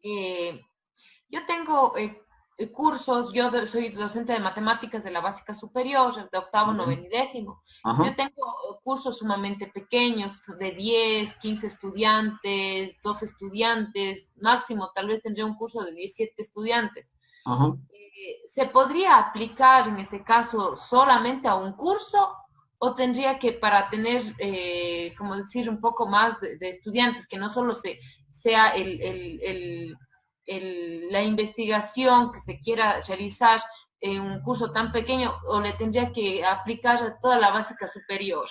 eh, yo tengo cursos, soy docente de matemáticas de la básica superior, de octavo, ¿Ya? noveno y décimo. Yo Ajá, tengo cursos sumamente pequeños, de 10, 15 estudiantes, 12 estudiantes, máximo tal vez tendría un curso de 17 estudiantes. ajá. ¿Se podría aplicar en ese caso solamente a un curso o tendría que para tener, como decir, un poco más de estudiantes, que no solo sea la investigación que se quiera realizar en un curso tan pequeño, o le tendría que aplicar a toda la básica superior?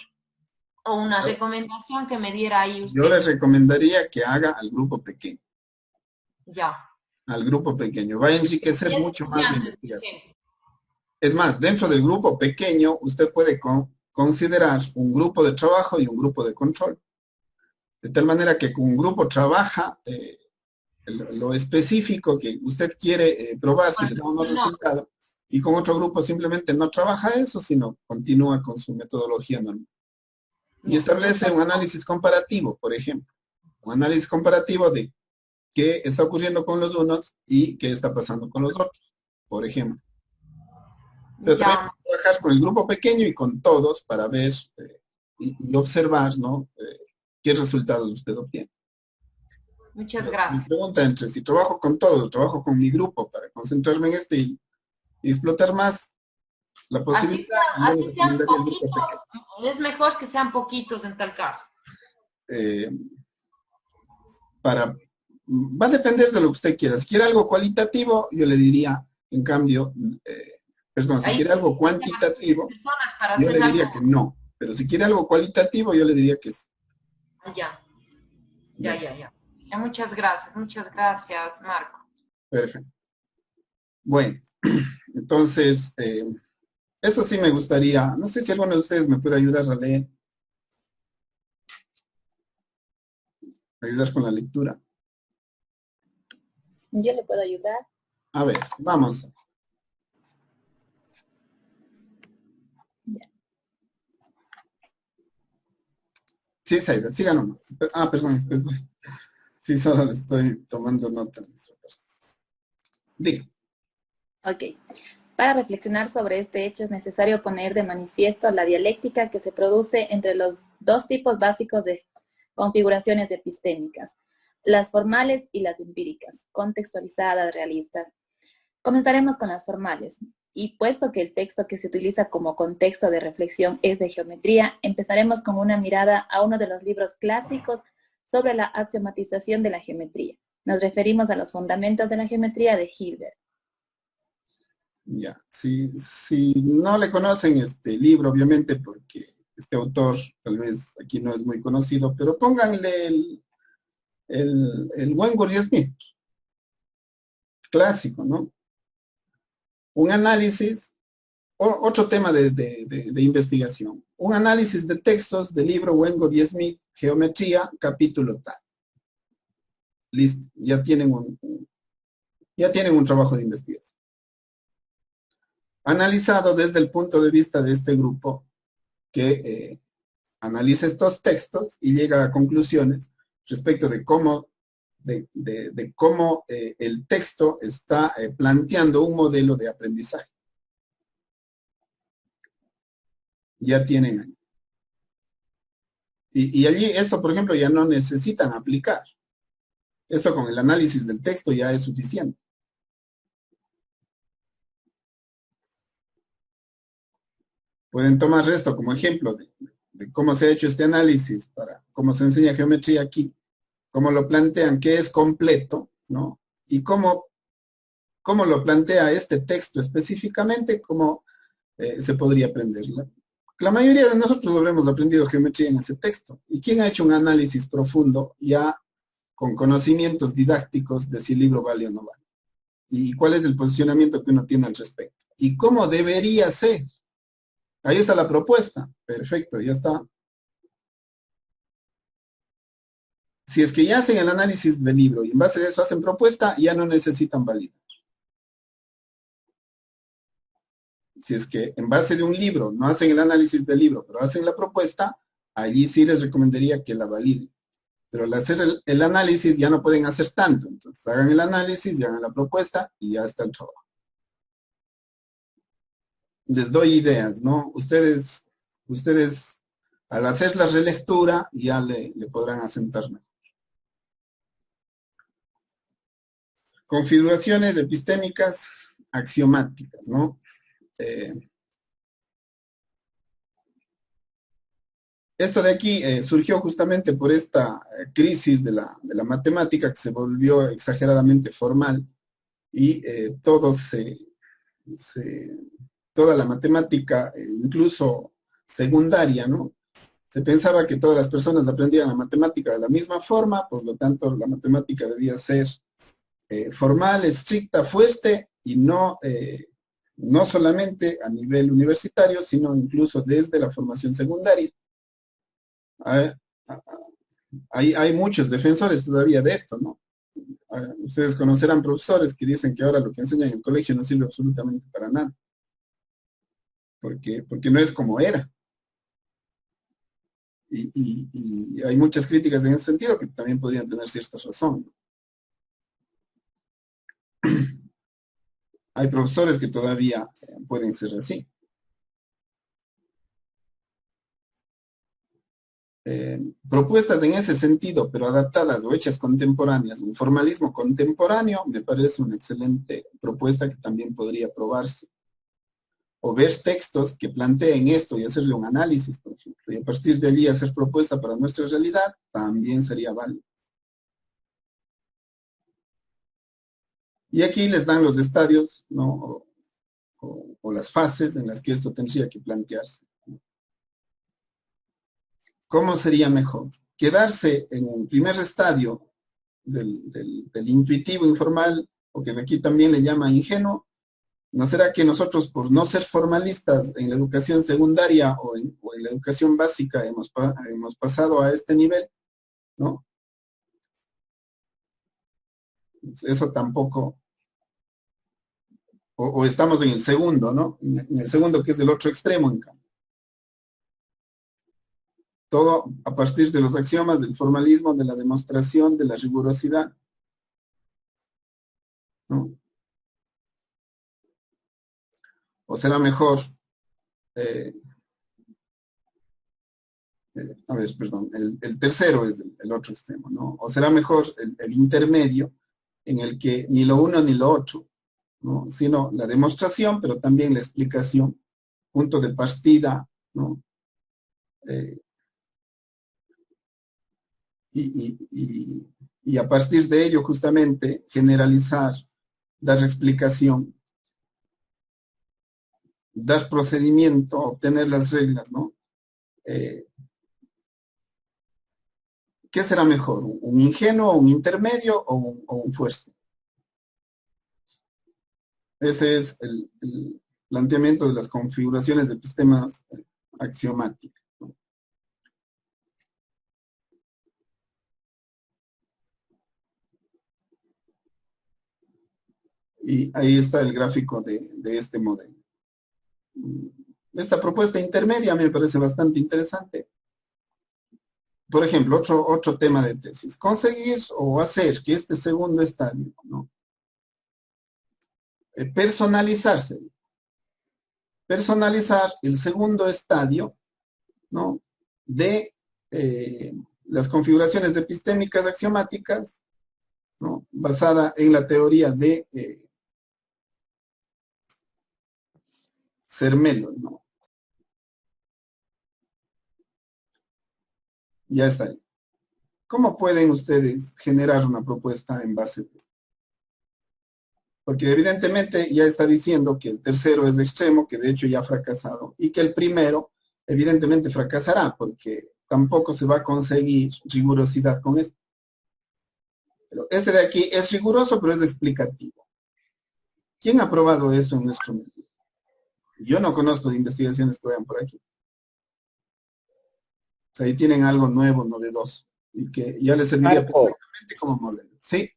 O una recomendación que me diera ahí Yo usted. les recomendaría que haga al grupo pequeño. Ya. Al grupo pequeño. Va a enriquecer 10 mucho más la estudiantes, por investigación. ejemplo. Es más, dentro del grupo pequeño, usted puede considerar un grupo de trabajo y un grupo de control. De tal manera que con un grupo trabaja lo específico que usted quiere probar si le da unos No, resultados, y con otro grupo simplemente no trabaja eso, sino continúa con su metodología normal. Y ya. establece un análisis comparativo, por ejemplo. Un análisis comparativo de qué está ocurriendo con los unos y qué está pasando con los otros, por ejemplo. Pero también Ya. trabajar con el grupo pequeño y con todos para ver y observar, ¿no? Qué resultados usted obtiene. Muchas Pero si me gracias. pregunta entre si trabajo con todos, trabajo con mi grupo para concentrarme en este y explotar más la posibilidad, yo les Así sean recomendaría el grupo poquitos, pequeño. es mejor que sean poquitos en tal caso. Eh, Va a depender de lo que usted quiera. Si quiere algo cualitativo, yo le diría, en cambio, perdón, si Ahí quiere sí algo necesitan bastantes cuantitativo, personas para yo hacer le algo. diría que no. Pero si quiere algo cualitativo, yo le diría que sí. Ya, ya, Ya, ya, ya. Ya, muchas gracias, Marco. perfecto. Bueno, entonces, eso sí me gustaría. No sé si alguno de ustedes me puede ayudar a leer, ayudar con la lectura. Yo le puedo ayudar. A ver, vamos. Ya. Sí, Saida, siga nomás. Ah, perdón, después. Sí, solo le estoy tomando nota. Diga. Ok. Para reflexionar sobre este hecho es necesario poner de manifiesto la dialéctica que se produce entre los dos tipos básicos de configuraciones epistémicas, las formales y las empíricas, contextualizadas, realistas. Comenzaremos con las formales, y puesto que el texto que se utiliza como contexto de reflexión es de geometría, empezaremos con una mirada a uno de los libros clásicos sobre la axiomatización de la geometría. Nos referimos a los fundamentos de la geometría de Hilbert. Ya, si no le conocen este libro, obviamente, porque este autor tal vez aquí no es muy conocido, pero pónganle el Wentworth y Smith, clásico, ¿no? Un análisis, otro tema de investigación, un análisis de textos del libro Wentworth y Smith, Geometría, capítulo tal. Listo, ya tienen un trabajo de investigación. Analizado desde el punto de vista de este grupo que analiza estos textos y llega a conclusiones respecto de cómo, cómo el texto está planteando un modelo de aprendizaje. Ya tienen ahí. Y allí esto, por ejemplo, ya no necesitan aplicar. Esto con el análisis del texto ya es suficiente. Pueden tomar esto como ejemplo de cómo se ha hecho este análisis, para cómo se enseña geometría aquí, cómo lo plantean, que es completo, ¿no? Y cómo lo plantea este texto específicamente, cómo se podría aprender. La mayoría de nosotros habremos aprendido geometría en ese texto. ¿Y quién ha hecho un análisis profundo ya con conocimientos didácticos de si el libro vale o no vale? ¿Y cuál es el posicionamiento que uno tiene al respecto? ¿Y cómo debería ser? Ahí está la propuesta. Perfecto, ya está. Si es que ya hacen el análisis del libro y en base a eso hacen propuesta, ya no necesitan validar. Si es que en base de un libro no hacen el análisis del libro, pero hacen la propuesta, allí sí les recomendaría que la validen. Pero al hacer el análisis ya no pueden hacer tanto. Entonces hagan el análisis y hagan la propuesta y ya está el trabajo. Les doy ideas, ¿no? Ustedes al hacer la relectura ya le podrán asentar mejor. Configuraciones epistémicas axiomáticas, ¿no? Esto de aquí surgió justamente por esta crisis de la matemática que se volvió exageradamente formal y toda la matemática, incluso secundaria, ¿no? Se pensaba que todas las personas aprendían la matemática de la misma forma, por lo tanto la matemática debía ser formal, estricta, fuerte y no solamente a nivel universitario, sino incluso desde la formación secundaria. Hay muchos defensores todavía de esto, ¿no? Ustedes conocerán profesores que dicen que ahora lo que enseñan en el colegio no sirve absolutamente para nada. Porque no es como era. Y hay muchas críticas en ese sentido que también podrían tener cierta razón, ¿no? Hay profesores que todavía pueden ser así. Propuestas en ese sentido, pero adaptadas o hechas contemporáneas, un formalismo contemporáneo, me parece una excelente propuesta que también podría probarse. O ver textos que planteen esto y hacerle un análisis, por ejemplo, y a partir de allí hacer propuesta para nuestra realidad, también sería válido. Y aquí les dan los estadios, ¿no? O las fases en las que esto tendría que plantearse. ¿Cómo sería mejor? Quedarse en un primer estadio del intuitivo informal, o que de aquí también le llama ingenuo. ¿No será que nosotros, por no ser formalistas en la educación secundaria o en la educación básica, hemos pasado a este nivel? ¿No? Eso tampoco. O estamos en el segundo, ¿no? En el segundo, que es el otro extremo, en cambio. Todo a partir de los axiomas, del formalismo, de la demostración, de la rigurosidad, ¿no? O será mejor, el tercero es el otro extremo, ¿no? O será mejor el intermedio, en el que ni lo uno ni lo otro, ¿no? Sino la demostración, pero también la explicación, punto de partida, ¿no? Y a partir de ello, justamente, generalizar, dar explicación, dar procedimiento, obtener las reglas, ¿no? ¿Qué será mejor? ¿Un ingenuo, un intermedio o un fuerte? Ese es el planteamiento de las configuraciones de epistemas axiomáticas, ¿no? Y ahí está el gráfico de este modelo. Esta propuesta intermedia me parece bastante interesante. Por ejemplo, otro tema de tesis. Conseguir o hacer que este segundo estadio, ¿no? Personalizarse. Personalizar el segundo estadio, ¿no? De las configuraciones epistémicas axiomáticas, ¿no? Basada en la teoría de Zermelo, ¿no? Ya está ahí. ¿Cómo pueden ustedes generar una propuesta en base de esto? Porque evidentemente ya está diciendo que el tercero es de extremo, que de hecho ya ha fracasado, y que el primero evidentemente fracasará, porque tampoco se va a conseguir rigurosidad con esto. Pero este de aquí es riguroso, pero es explicativo. ¿Quién ha probado esto en nuestro medio? Yo no conozco de investigaciones que vayan por aquí. O sea, ahí tienen algo nuevo, novedoso, y que ya les serviría perfectamente como modelo. ¿Sí?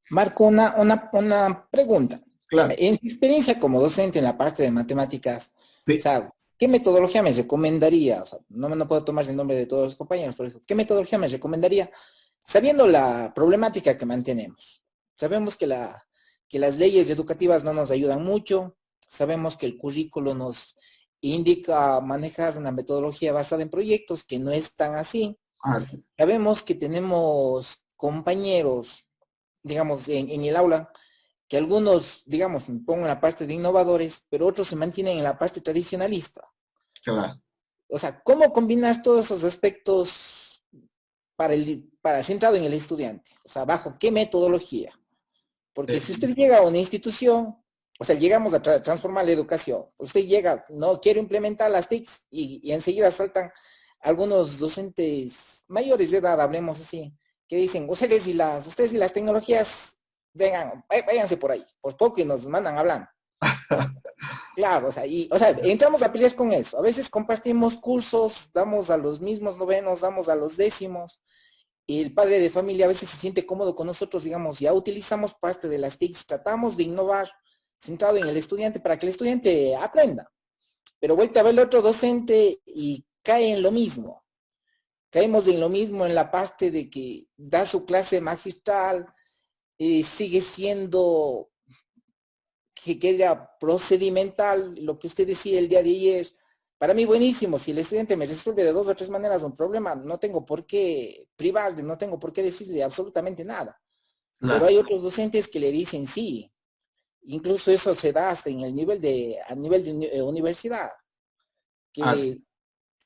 Marco, una pregunta. Claro. En tu experiencia como docente en la parte de matemáticas, Sí. o sea, ¿qué metodología me recomendaría? O sea, no puedo tomar el nombre de todos los compañeros, por eso, ¿qué metodología me recomendaría? Sabiendo la problemática que mantenemos. Sabemos que las leyes educativas no nos ayudan mucho, sabemos que el currículo nos indica manejar una metodología basada en proyectos, que no es tan así. Sí. Sabemos que tenemos compañeros, digamos, en el aula, que algunos, digamos, me pongo en la parte de innovadores, pero otros se mantienen en la parte tradicionalista. Claro. O sea, ¿cómo combinar todos esos aspectos para centrado en el estudiante? O sea, ¿bajo qué metodología? Porque si usted llega a una institución, o sea, llegamos a transformar la educación, usted llega, no quiere implementar las TICs y enseguida saltan algunos docentes mayores de edad, hablemos así, que dicen, ustedes y las tecnologías, váyanse por ahí, por poco y nos mandan hablando. Claro, o sea, entramos a pelear con eso. A veces compartimos cursos, damos a los mismos novenos, damos a los décimos, y el padre de familia a veces se siente cómodo con nosotros, digamos, ya utilizamos parte de las TICs, tratamos de innovar centrado en el estudiante para que el estudiante aprenda. Pero vuelta a ver el otro docente y cae en lo mismo. Caemos en lo mismo en la parte de que da su clase magistral, sigue siendo que era procedimental, lo que usted decía el día de ayer. Para mí buenísimo, si el estudiante me resuelve de 2 o 3 maneras un problema, no tengo por qué privarle, no tengo por qué decirle absolutamente nada. Claro. Pero hay otros docentes que le dicen sí. Incluso eso se da hasta en el nivel a nivel de universidad. Que,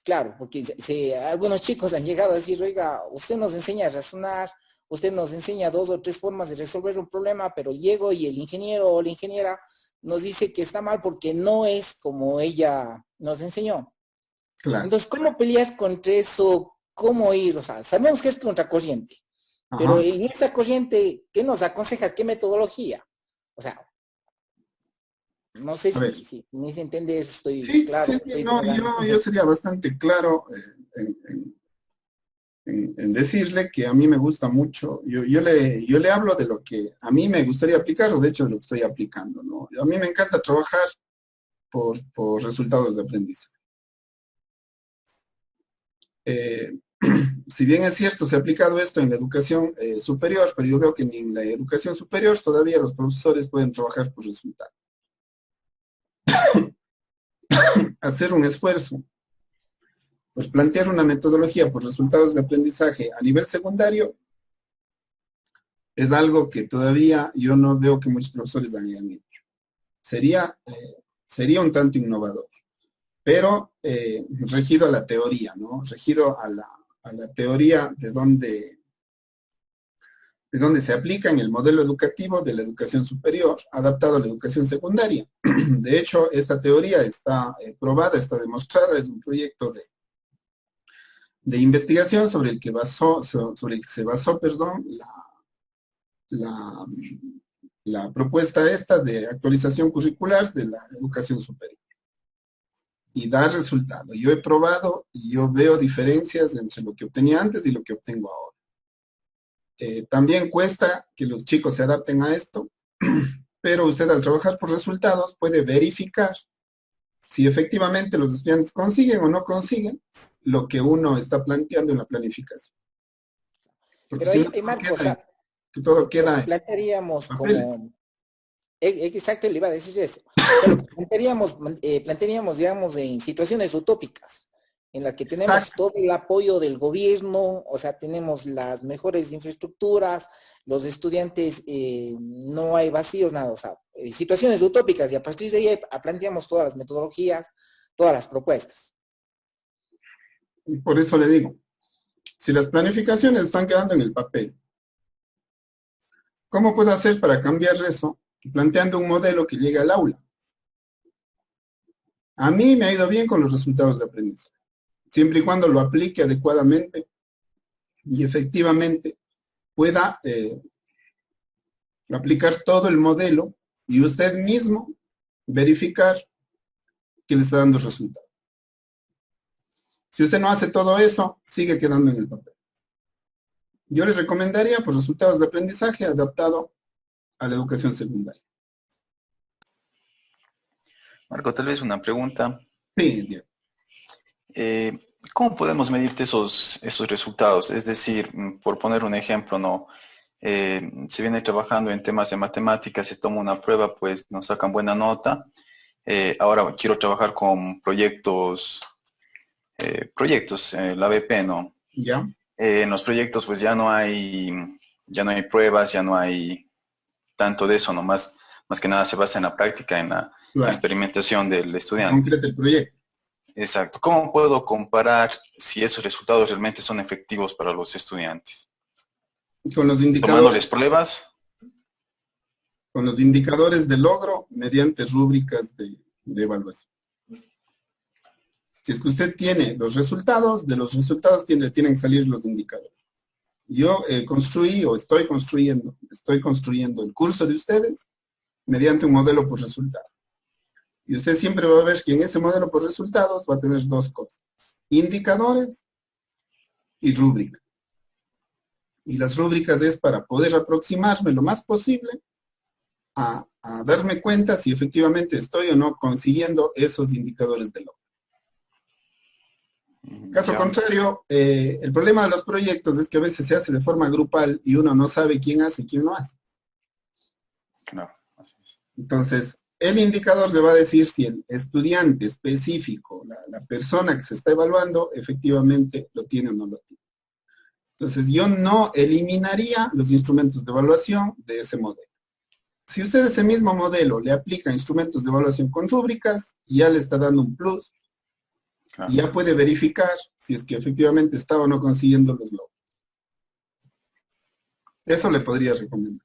claro, porque algunos chicos han llegado a decir, oiga, usted nos enseña a razonar, usted nos enseña 2 o 3 formas de resolver un problema, pero llego y el ingeniero o la ingeniera nos dice que está mal porque no es como ella nos enseñó. Claro. Entonces, ¿cómo pelear contra eso? ¿Cómo ir? O sea, sabemos que es contracorriente, pero en esa corriente, ¿qué nos aconseja? ¿Qué metodología? O sea, no sé si me hice entender, estoy claro. Sí, no, yo sería bastante claro en decirle que a mí me gusta mucho, yo le hablo de lo que a mí me gustaría aplicar, o de hecho lo que estoy aplicando, ¿no? A mí me encanta trabajar por resultados de aprendizaje. Si bien es cierto, se ha aplicado esto en la educación superior, pero yo veo que ni en la educación superior todavía los profesores pueden trabajar por resultados. Hacer un esfuerzo, pues plantear una metodología por resultados de aprendizaje a nivel secundario es algo que todavía yo no veo que muchos profesores hayan hecho. Sería un tanto innovador, pero regido a la teoría, ¿no? Regido a la teoría de donde se aplica en el modelo educativo de la educación superior, adaptado a la educación secundaria. De hecho, esta teoría está probada, está demostrada, es un proyecto de investigación sobre el que se basó, la propuesta esta de actualización curricular de la educación superior. Y da resultado. Yo he probado y yo veo diferencias entre lo que obtenía antes y lo que obtengo ahora. También cuesta que los chicos se adapten a esto, pero usted al trabajar por resultados puede verificar si efectivamente los estudiantes consiguen o no consiguen lo que uno está planteando en la planificación. Porque pero si ahí, Marco, que todo queda plantearíamos papeles. como... Exacto, le iba a decir eso. Plantearíamos, digamos, en situaciones utópicas, en las que tenemos todo el apoyo del gobierno, o sea, tenemos las mejores infraestructuras, los estudiantes, no hay vacíos, nada, o sea, situaciones utópicas, y a partir de ahí planteamos todas las metodologías, todas las propuestas. Por eso le digo, si las planificaciones están quedando en el papel, ¿cómo puedo hacer para cambiar eso? Planteando un modelo que llegue al aula. A mí me ha ido bien con los resultados de aprendizaje, siempre y cuando lo aplique adecuadamente y efectivamente pueda aplicar todo el modelo y usted mismo verificar que le está dando resultados. Si usted no hace todo eso, sigue quedando en el papel. Yo les recomendaría por resultados de aprendizaje adaptado a la educación secundaria. Marco, tal vez una pregunta. Sí, Diego. ¿Cómo podemos medir esos resultados? Es decir, por poner un ejemplo, ¿no? Se viene trabajando en temas de matemáticas, se toma una prueba, pues nos sacan buena nota. Ahora quiero trabajar con proyectos, la BP, ¿no? ¿Ya? En los proyectos pues ya no hay pruebas, ya no hay tanto de eso, ¿no? Más que nada se basa en la práctica, en la Claro. experimentación del estudiante. Concreta el proyecto. Exacto. ¿Cómo puedo comparar si esos resultados realmente son efectivos para los estudiantes? Con los indicadores. Tomándoles pruebas. Con los indicadores de logro mediante rúbricas de evaluación. Si es que usted tiene los resultados, de los resultados tienen que salir los indicadores. Yo construí o estoy construyendo el curso de ustedes mediante un modelo por resultado. Y usted siempre va a ver que en ese modelo por resultados va a tener dos cosas: indicadores y rúbrica. Y las rúbricas es para poder aproximarme lo más posible a darme cuenta si efectivamente estoy o no consiguiendo esos indicadores de logro. Caso contrario, el problema de los proyectos es que a veces se hace de forma grupal y uno no sabe quién hace y quién no hace. Claro, así es. Entonces, el indicador le va a decir si el estudiante específico, la persona que se está evaluando, efectivamente lo tiene o no lo tiene. Entonces, yo no eliminaría los instrumentos de evaluación de ese modelo. Si usted ese mismo modelo le aplica instrumentos de evaluación con rúbricas, ya le está dando un plus. Claro. Y ya puede verificar si es que efectivamente está o no consiguiendo los logros. Eso le podría recomendar.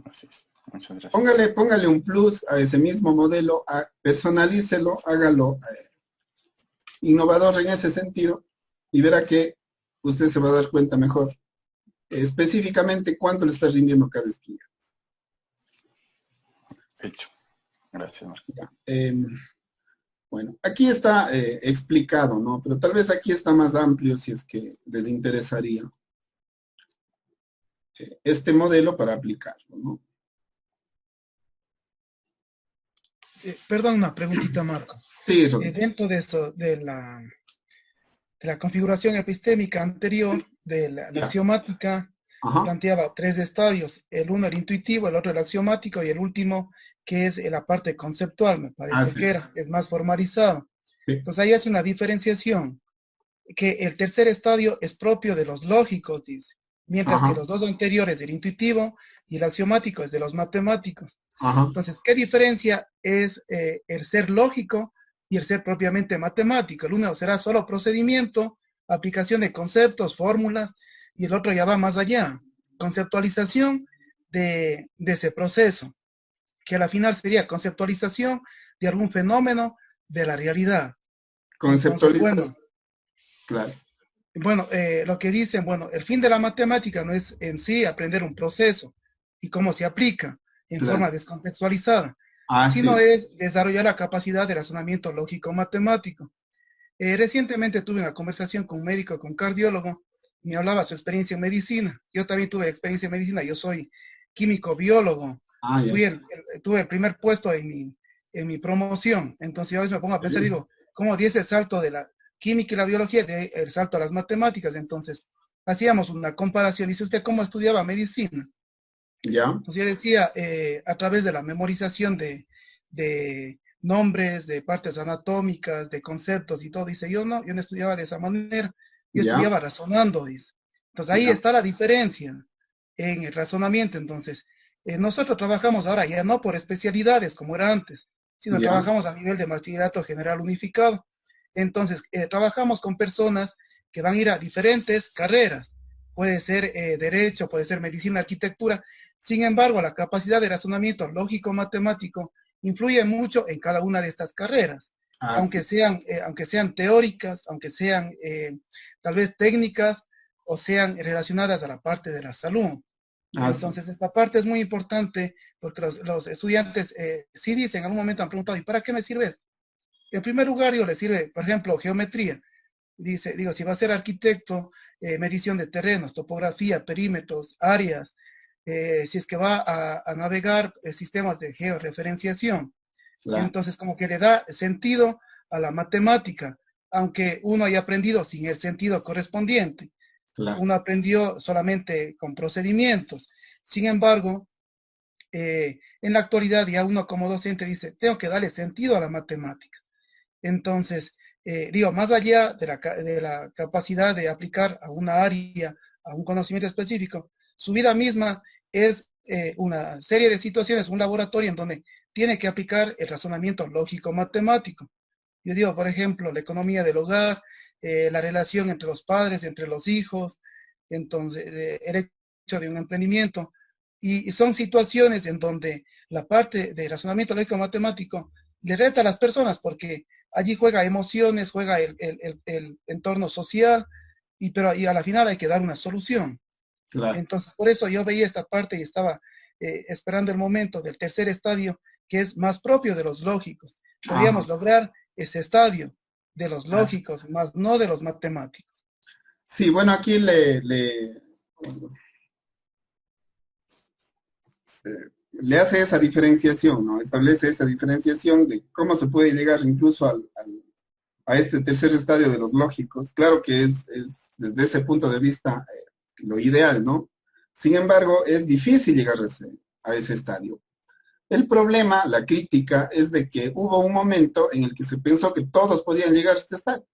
Así es. Muchas gracias. Póngale un plus a ese mismo modelo, personalícelo, hágalo innovador en ese sentido y verá que usted se va a dar cuenta mejor específicamente cuánto le está rindiendo cada estudiante. Hecho. Gracias, Marco. Bueno, aquí está explicado, ¿no? Pero tal vez aquí está más amplio si es que les interesaría este modelo para aplicarlo, ¿no? Perdón, una preguntita, Marco. Sí, dentro de eso, de la configuración epistémica anterior, de la axiomática, planteaba 3 estadios. El uno, el intuitivo, el otro, el axiomático, y el último, que es la parte conceptual, me parece que es más formalizado. Sí. Entonces ahí hace una diferenciación, que el tercer estadio es propio de los lógicos, dice, mientras que los dos anteriores, el intuitivo y el axiomático, es de los matemáticos. Entonces, ¿qué diferencia es el ser lógico y el ser propiamente matemático? El uno será solo procedimiento, aplicación de conceptos, fórmulas, y el otro ya va más allá, conceptualización de ese proceso, que al final sería conceptualización de algún fenómeno de la realidad. Conceptualización. Entonces, bueno, claro. Bueno, lo que dicen, bueno, el fin de la matemática no es en sí aprender un proceso y cómo se aplica en forma descontextualizada, sino es desarrollar la capacidad de razonamiento lógico-matemático. Recientemente tuve una conversación con un médico, con un cardiólogo, me hablaba de su experiencia en medicina. Yo también tuve experiencia en medicina, yo soy químico-biólogo. Tuve el primer puesto en mi promoción. Entonces yo a veces me pongo a pensar, digo, ¿cómo di ese salto de la química y la biología, el salto a las matemáticas? Entonces hacíamos una comparación. Dice, ¿usted cómo estudiaba medicina? Entonces yo decía, a través de la memorización de nombres, de partes anatómicas, de conceptos y todo. Dice, yo no estudiaba de esa manera, yo estudiaba razonando, dice. Entonces ahí está la diferencia en el razonamiento. Entonces, nosotros trabajamos ahora ya no por especialidades como era antes, sino trabajamos a nivel de bachillerato general unificado. Entonces, trabajamos con personas que van a ir a diferentes carreras. Puede ser derecho, puede ser medicina, arquitectura. Sin embargo, la capacidad de razonamiento lógico-matemático influye mucho en cada una de estas carreras, aunque sean teóricas, aunque sean tal vez técnicas o sean relacionadas a la parte de la salud. Entonces, esta parte es muy importante porque los estudiantes sí dicen, en algún momento han preguntado, ¿y para qué me sirve esto? En primer lugar, le sirve, por ejemplo, geometría. Digo, si va a ser arquitecto, medición de terrenos, topografía, perímetros, áreas, si es que va a navegar sistemas de georreferenciación. Entonces, como que le da sentido a la matemática, aunque uno haya aprendido sin el sentido correspondiente. Claro. Uno aprendió solamente con procedimientos. Sin embargo, en la actualidad ya uno como docente dice, tengo que darle sentido a la matemática. Entonces, digo, más allá de la capacidad de aplicar a una área, a un conocimiento específico, su vida misma es una serie de situaciones, un laboratorio en donde tiene que aplicar el razonamiento lógico-matemático. Yo digo, por ejemplo, la economía del hogar, la relación entre los padres, entre los hijos, entonces, el hecho de un emprendimiento. Y son situaciones en donde la parte de razonamiento lógico-matemático le reta a las personas porque allí juega emociones, juega el entorno social, pero a la final hay que dar una solución. Claro. Entonces, por eso yo veía esta parte y estaba esperando el momento del tercer estadio, que es más propio de los lógicos. Podríamos lograr ese estadio de los lógicos, más no de los matemáticos. Sí, bueno, aquí le hace esa diferenciación, ¿no? Establece esa diferenciación de cómo se puede llegar incluso a este tercer estadio de los lógicos. Claro que es desde ese punto de vista lo ideal, ¿no? Sin embargo, es difícil llegar a ese estadio. El problema, la crítica, es de que hubo un momento en el que se pensó que todos podían llegar a este estadio.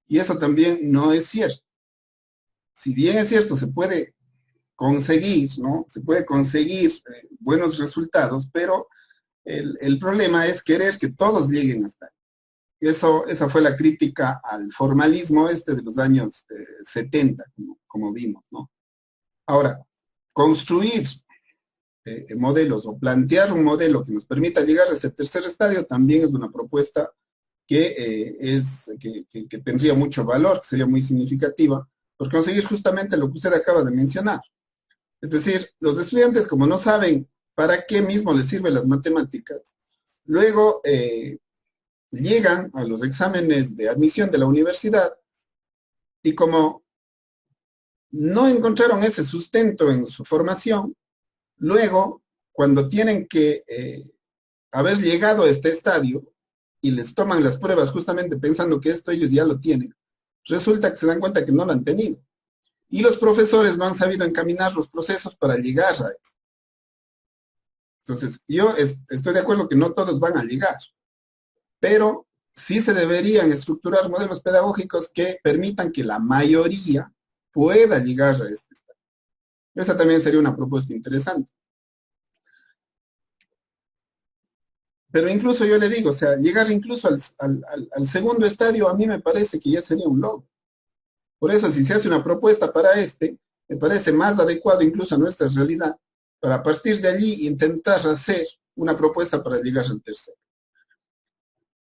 Y eso también no es cierto. Si bien es cierto, se puede conseguir, ¿no? Se puede conseguir buenos resultados, pero el problema es querer que todos lleguen hasta ahí. Esa fue la crítica al formalismo de los años 70, como vimos, ¿no? Ahora, construir modelos o plantear un modelo que nos permita llegar a ese tercer estadio también es una propuesta que tendría mucho valor, que sería muy significativa, por conseguir justamente lo que usted acaba de mencionar. Es decir, los estudiantes, como no saben para qué mismo les sirven las matemáticas, luego llegan a los exámenes de admisión de la universidad y como no encontraron ese sustento en su formación, luego, cuando tienen que haber llegado a este estadio y les toman las pruebas justamente pensando que esto ellos ya lo tienen, resulta que se dan cuenta que no lo han tenido. Y los profesores no han sabido encaminar los procesos para llegar a eso. Entonces, yo estoy de acuerdo que no todos van a llegar, pero sí se deberían estructurar modelos pedagógicos que permitan que la mayoría pueda llegar a este estadio. Esa también sería una propuesta interesante. Pero incluso yo le digo, o sea, llegar incluso al segundo estadio a mí me parece que ya sería un logro. Por eso, si se hace una propuesta para me parece más adecuado incluso a nuestra realidad, para a partir de allí intentar hacer una propuesta para llegar al tercero.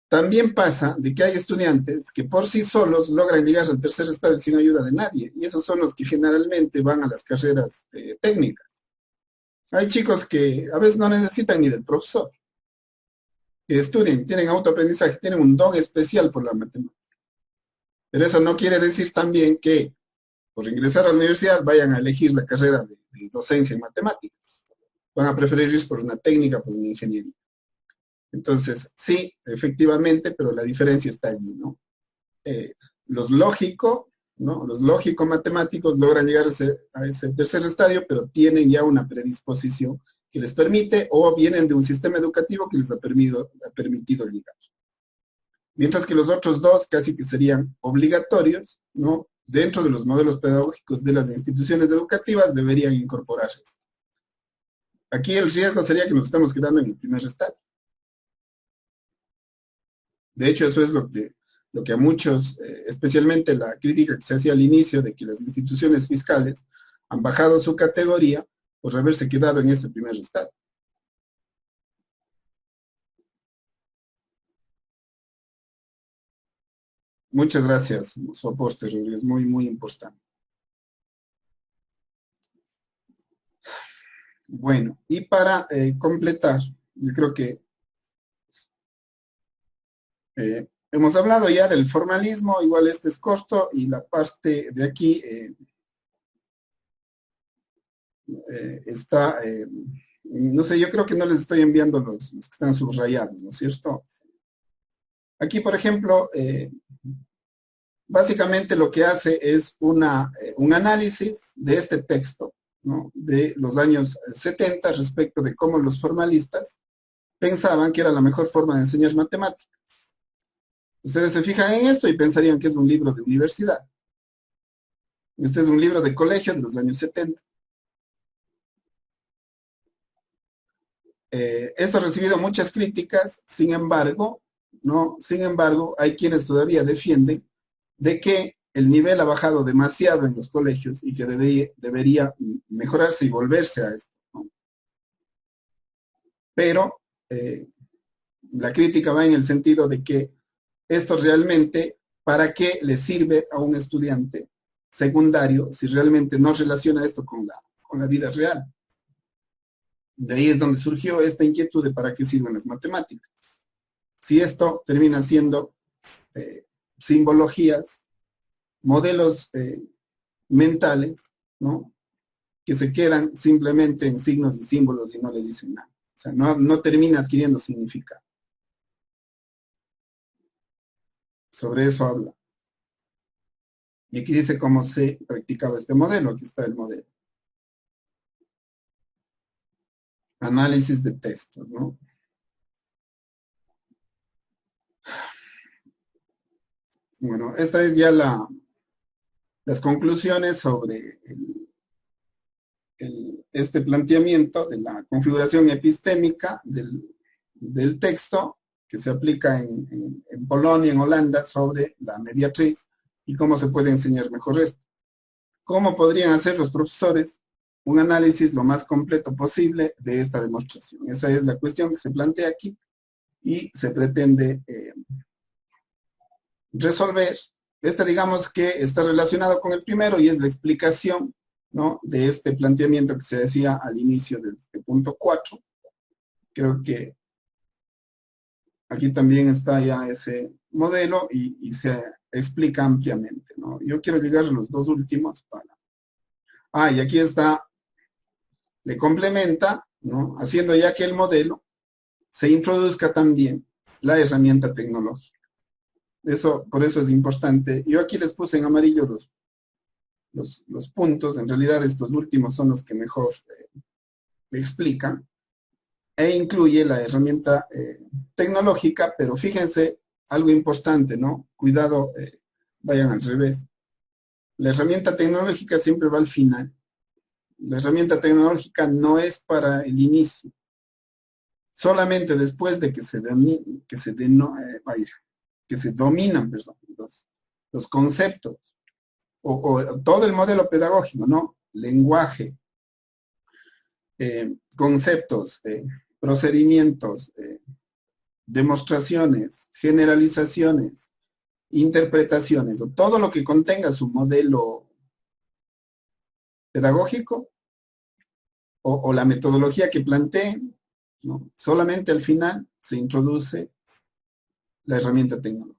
También pasa de que hay estudiantes que por sí solos logran llegar al tercer estadio sin ayuda de nadie, y esos son los que generalmente van a las carreras técnicas. Hay chicos que a veces no necesitan ni del profesor, que estudien, tienen autoaprendizaje, tienen un don especial por la matemática. Pero eso no quiere decir también que por ingresar a la universidad vayan a elegir la carrera de docencia en matemáticas. Van a preferir ir por una técnica, por una ingeniería. Entonces, sí, efectivamente, pero la diferencia está allí, ¿no? Los lógico-matemáticos logran llegar a ese tercer estadio, pero tienen ya una predisposición que les permite, o vienen de un sistema educativo que les ha permitido llegar. Mientras que los otros dos casi que serían obligatorios, ¿no? Dentro de los modelos pedagógicos de las instituciones educativas deberían incorporarse. Aquí el riesgo sería que nos estamos quedando en el primer estadio. De hecho, eso es lo que a muchos, especialmente la crítica que se hacía al inicio de que las instituciones fiscales han bajado su categoría por haberse quedado en este primer estadio. Muchas gracias, su aporte, es muy, muy importante. Bueno, y para completar, yo creo que hemos hablado ya del formalismo, igual este es corto, y la parte de aquí está, no sé, yo creo que no les estoy enviando los que están subrayados, ¿no es cierto? Aquí, por ejemplo, básicamente lo que hace es un análisis de este texto, ¿no?, de los años 70 respecto de cómo los formalistas pensaban que era la mejor forma de enseñar matemáticas. Ustedes se fijan en esto y pensarían que es un libro de universidad. Este es un libro de colegio de los años 70. Esto ha recibido muchas críticas, sin embargo, ¿no? Sin embargo, hay quienes todavía defienden de que el nivel ha bajado demasiado en los colegios y que debería mejorarse y volverse a esto, ¿no? Pero la crítica va en el sentido de que esto realmente, ¿para qué le sirve a un estudiante secundario si realmente no relaciona esto con la vida real? De ahí es donde surgió esta inquietud de para qué sirven las matemáticas. Si esto termina siendo simbologías, modelos mentales, ¿no?, que se quedan simplemente en signos y símbolos y no le dicen nada. O sea, no termina adquiriendo significado. Sobre eso habla. Y aquí dice cómo se practicaba este modelo. Aquí está el modelo. Análisis de textos, ¿no? Bueno, esta es ya las conclusiones sobre este planteamiento de la configuración epistémica del texto que se aplica en Polonia, en Holanda, sobre la mediatriz y cómo se puede enseñar mejor esto. ¿Cómo podrían hacer los profesores un análisis lo más completo posible de esta demostración? Esa es la cuestión que se plantea aquí y se pretende resolver. Digamos que está relacionado con el primero y es la explicación, ¿no?, de este planteamiento que se decía al inicio del punto 4. Creo que aquí también está ya ese modelo y se explica ampliamente, ¿no? Yo quiero llegar a los dos últimos para... y aquí está, le complementa, ¿no?, haciendo ya que el modelo se introduzca también la herramienta tecnológica. Por eso es importante. Yo aquí les puse en amarillo los puntos. En realidad estos últimos son los que mejor explican. E incluye la herramienta tecnológica, pero fíjense, algo importante, ¿no? Cuidado, vayan al revés. La herramienta tecnológica siempre va al final. La herramienta tecnológica no es para el inicio. Solamente después de que se dominan los conceptos o todo el modelo pedagógico, ¿no? Lenguaje, conceptos, procedimientos, demostraciones, generalizaciones, interpretaciones, o todo lo que contenga su modelo pedagógico o la metodología que planteen, ¿no? Solamente al final se introduce la herramienta tecnológica.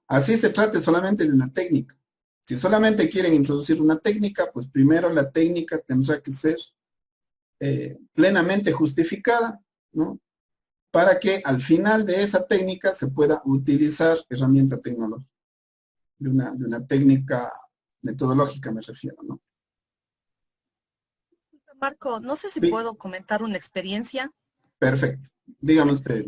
Así se trate solamente de una técnica. Si solamente quieren introducir una técnica, pues primero la técnica tendrá que ser plenamente justificada, ¿no?, para que al final de esa técnica se pueda utilizar herramienta tecnológica. De una técnica metodológica me refiero, ¿no? Marco, no sé si Sí. puedo comentar una experiencia. Perfecto. Dígame usted.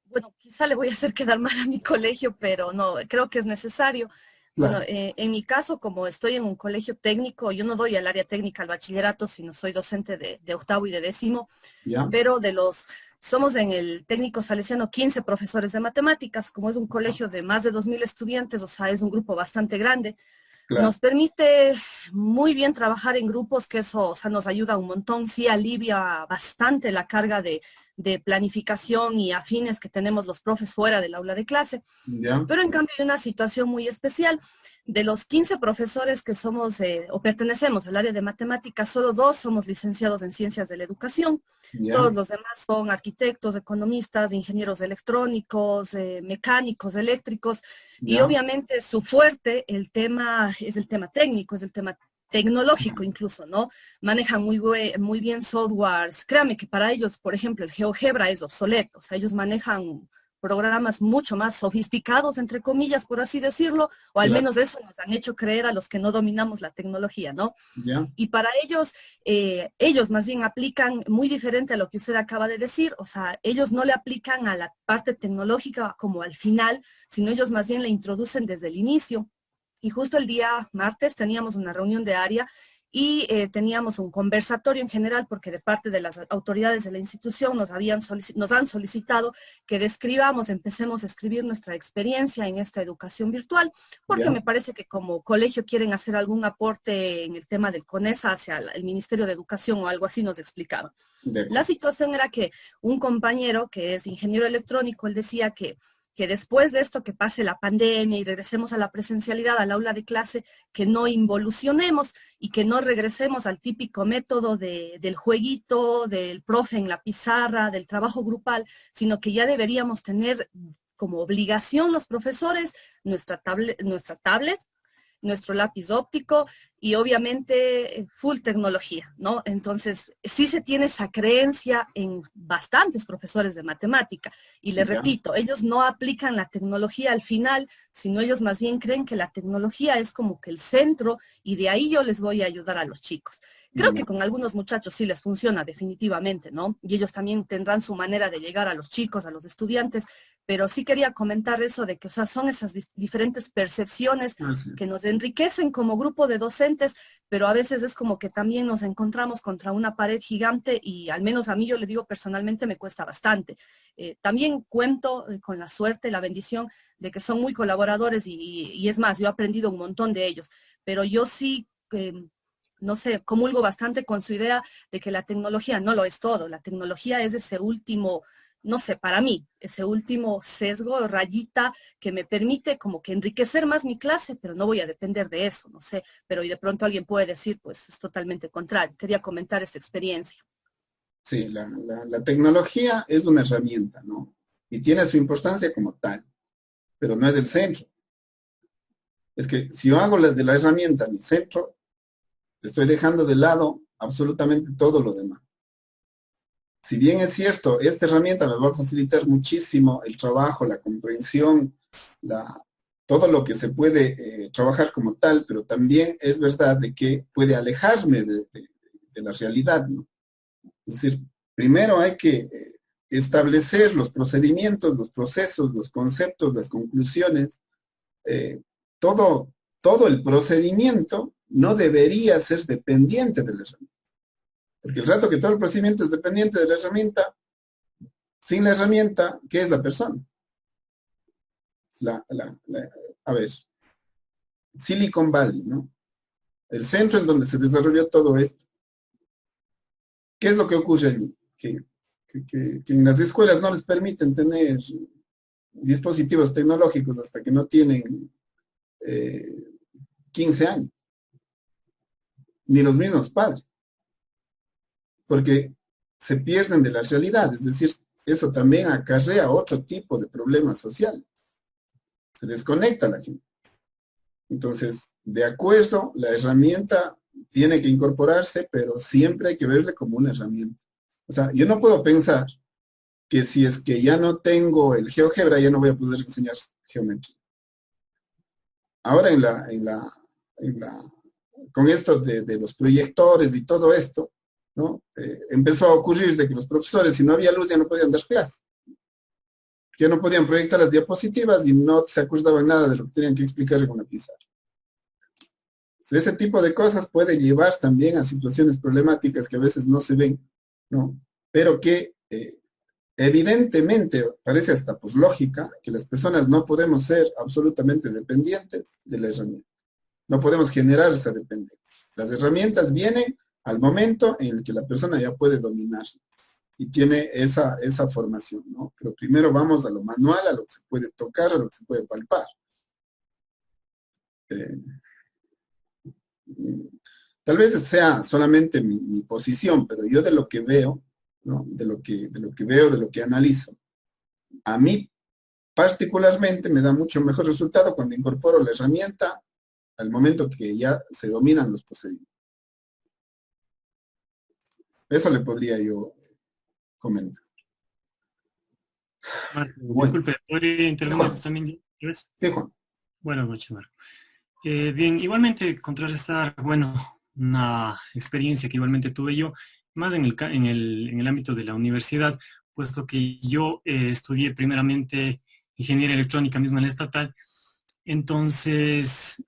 Bueno, quizá le voy a hacer quedar mal a mi colegio, pero no, creo que es necesario. Claro. Bueno, en mi caso, como estoy en un colegio técnico, yo no doy al área técnica al bachillerato, sino soy docente de octavo y de décimo, ¿Ya? pero somos en el técnico salesiano 15 profesores de matemáticas, como es un colegio de más de 2.000 estudiantes, o sea, es un grupo bastante grande. Claro. Nos permite muy bien trabajar en grupos, que eso, o sea, nos ayuda un montón, sí alivia bastante la carga de planificación y afines que tenemos los profes fuera del aula de clase. ¿Ya? Pero en cambio hay una situación muy especial. De los 15 profesores que somos o pertenecemos al área de matemáticas, solo 2 somos licenciados en ciencias de la educación. ¿Ya? Todos los demás son arquitectos, economistas, ingenieros electrónicos, mecánicos, eléctricos. Y ¿Ya? obviamente su fuerte, es el tema técnico, es el tema tecnológico incluso, ¿no? Manejan muy bien softwares. Créame que para ellos, por ejemplo, el GeoGebra es obsoleto. O sea, ellos manejan programas mucho más sofisticados, entre comillas, por así decirlo, o al menos eso nos han hecho creer a los que no dominamos la tecnología, ¿no? Y para ellos, ellos más bien aplican muy diferente a lo que usted acaba de decir, o sea, ellos no le aplican a la parte tecnológica como al final, sino ellos más bien le introducen desde el inicio. Y justo el día martes teníamos una reunión de área y teníamos un conversatorio en general porque de parte de las autoridades de la institución nos han solicitado que describamos, empecemos a escribir nuestra experiencia en esta educación virtual, porque me parece que como colegio quieren hacer algún aporte en el tema del CONESA hacia el Ministerio de Educación o algo así, nos explicaba. La situación era que un compañero que es ingeniero electrónico, él decía que después de esto, que pase la pandemia y regresemos a la presencialidad, al aula de clase, que no involucionemos y que no regresemos al típico método del jueguito, del profe en la pizarra, del trabajo grupal, sino que ya deberíamos tener como obligación los profesores nuestra tablet, nuestro lápiz óptico y obviamente full tecnología, ¿no? Entonces, sí se tiene esa creencia en bastantes profesores de matemática. Y les repito, ellos no aplican la tecnología al final, sino ellos más bien creen que la tecnología es como que el centro y de ahí yo les voy a ayudar a los chicos. Creo que con algunos muchachos sí les funciona definitivamente, ¿no? Y ellos también tendrán su manera de llegar a los chicos, a los estudiantes, pero sí quería comentar eso de que, o sea, son esas diferentes percepciones que nos enriquecen como grupo de docentes, pero a veces es como que también nos encontramos contra una pared gigante y al menos a mí, yo le digo personalmente, me cuesta bastante. También cuento con la suerte, la bendición de que son muy colaboradores y es más, yo he aprendido un montón de ellos, pero yo sí... no sé, comulgo bastante con su idea de que la tecnología no lo es todo. La tecnología es ese último, no sé, para mí, ese último sesgo, rayita que me permite como que enriquecer más mi clase, pero no voy a depender de eso, no sé. Pero y de pronto alguien puede decir, pues es totalmente contrario. Quería comentar esta experiencia. Sí, la tecnología es una herramienta, ¿no? Y tiene su importancia como tal, pero no es el centro. Es que si yo hago de la herramienta mi centro, estoy dejando de lado absolutamente todo lo demás. Si bien es cierto, esta herramienta me va a facilitar muchísimo el trabajo, la comprensión, todo lo que se puede trabajar como tal, pero también es verdad de que puede alejarme de la realidad, ¿no? Es decir, primero hay que establecer los procedimientos, los procesos, los conceptos, las conclusiones, todo el procedimiento no debería ser dependiente de la herramienta. Porque el rato que todo el procedimiento es dependiente de la herramienta, sin la herramienta, ¿qué es la persona? A ver, Silicon Valley, ¿no? El centro en donde se desarrolló todo esto. ¿Qué es lo que ocurre allí? Que en las escuelas no les permiten tener dispositivos tecnológicos hasta que no tienen 15 años. Ni los mismos padres. Porque se pierden de la realidad, es decir, eso también acarrea otro tipo de problemas sociales. Se desconecta la gente. Entonces, de acuerdo, la herramienta tiene que incorporarse, pero siempre hay que verle como una herramienta. O sea, yo no puedo pensar que si es que ya no tengo el GeoGebra, ya no voy a poder enseñar geometría. Ahora con esto de los proyectores y todo esto, ¿no? Empezó a ocurrir de que los profesores, si no había luz, ya no podían dar clase. Ya no podían proyectar las diapositivas y no se acordaban nada de lo que tenían que explicar en una pizarra. Ese tipo de cosas puede llevar también a situaciones problemáticas que a veces no se ven, ¿no? Pero que evidentemente parece hasta pues lógica que las personas no podemos ser absolutamente dependientes de la herramienta. No podemos generar esa dependencia. Las herramientas vienen al momento en el que la persona ya puede dominar y tiene esa formación, ¿no? Pero primero vamos a lo manual, a lo que se puede tocar, a lo que se puede palpar. Tal vez sea solamente mi posición, pero yo de lo que veo, ¿no? De lo que veo, de lo que analizo, a mí particularmente me da mucho mejor resultado cuando incorporo la herramienta al momento que ya se dominan los procedimientos. Eso le podría yo comentar. Marco, Bueno, disculpe, ¿podría intervenir Juan. también? ¿Ves? Sí, Juan. Buenas noches, Marco. Bien, igualmente contrarrestar, bueno, una experiencia que igualmente tuve yo, más en el ámbito de la universidad, puesto que yo estudié primeramente ingeniería electrónica mismo en la estatal. Entonces,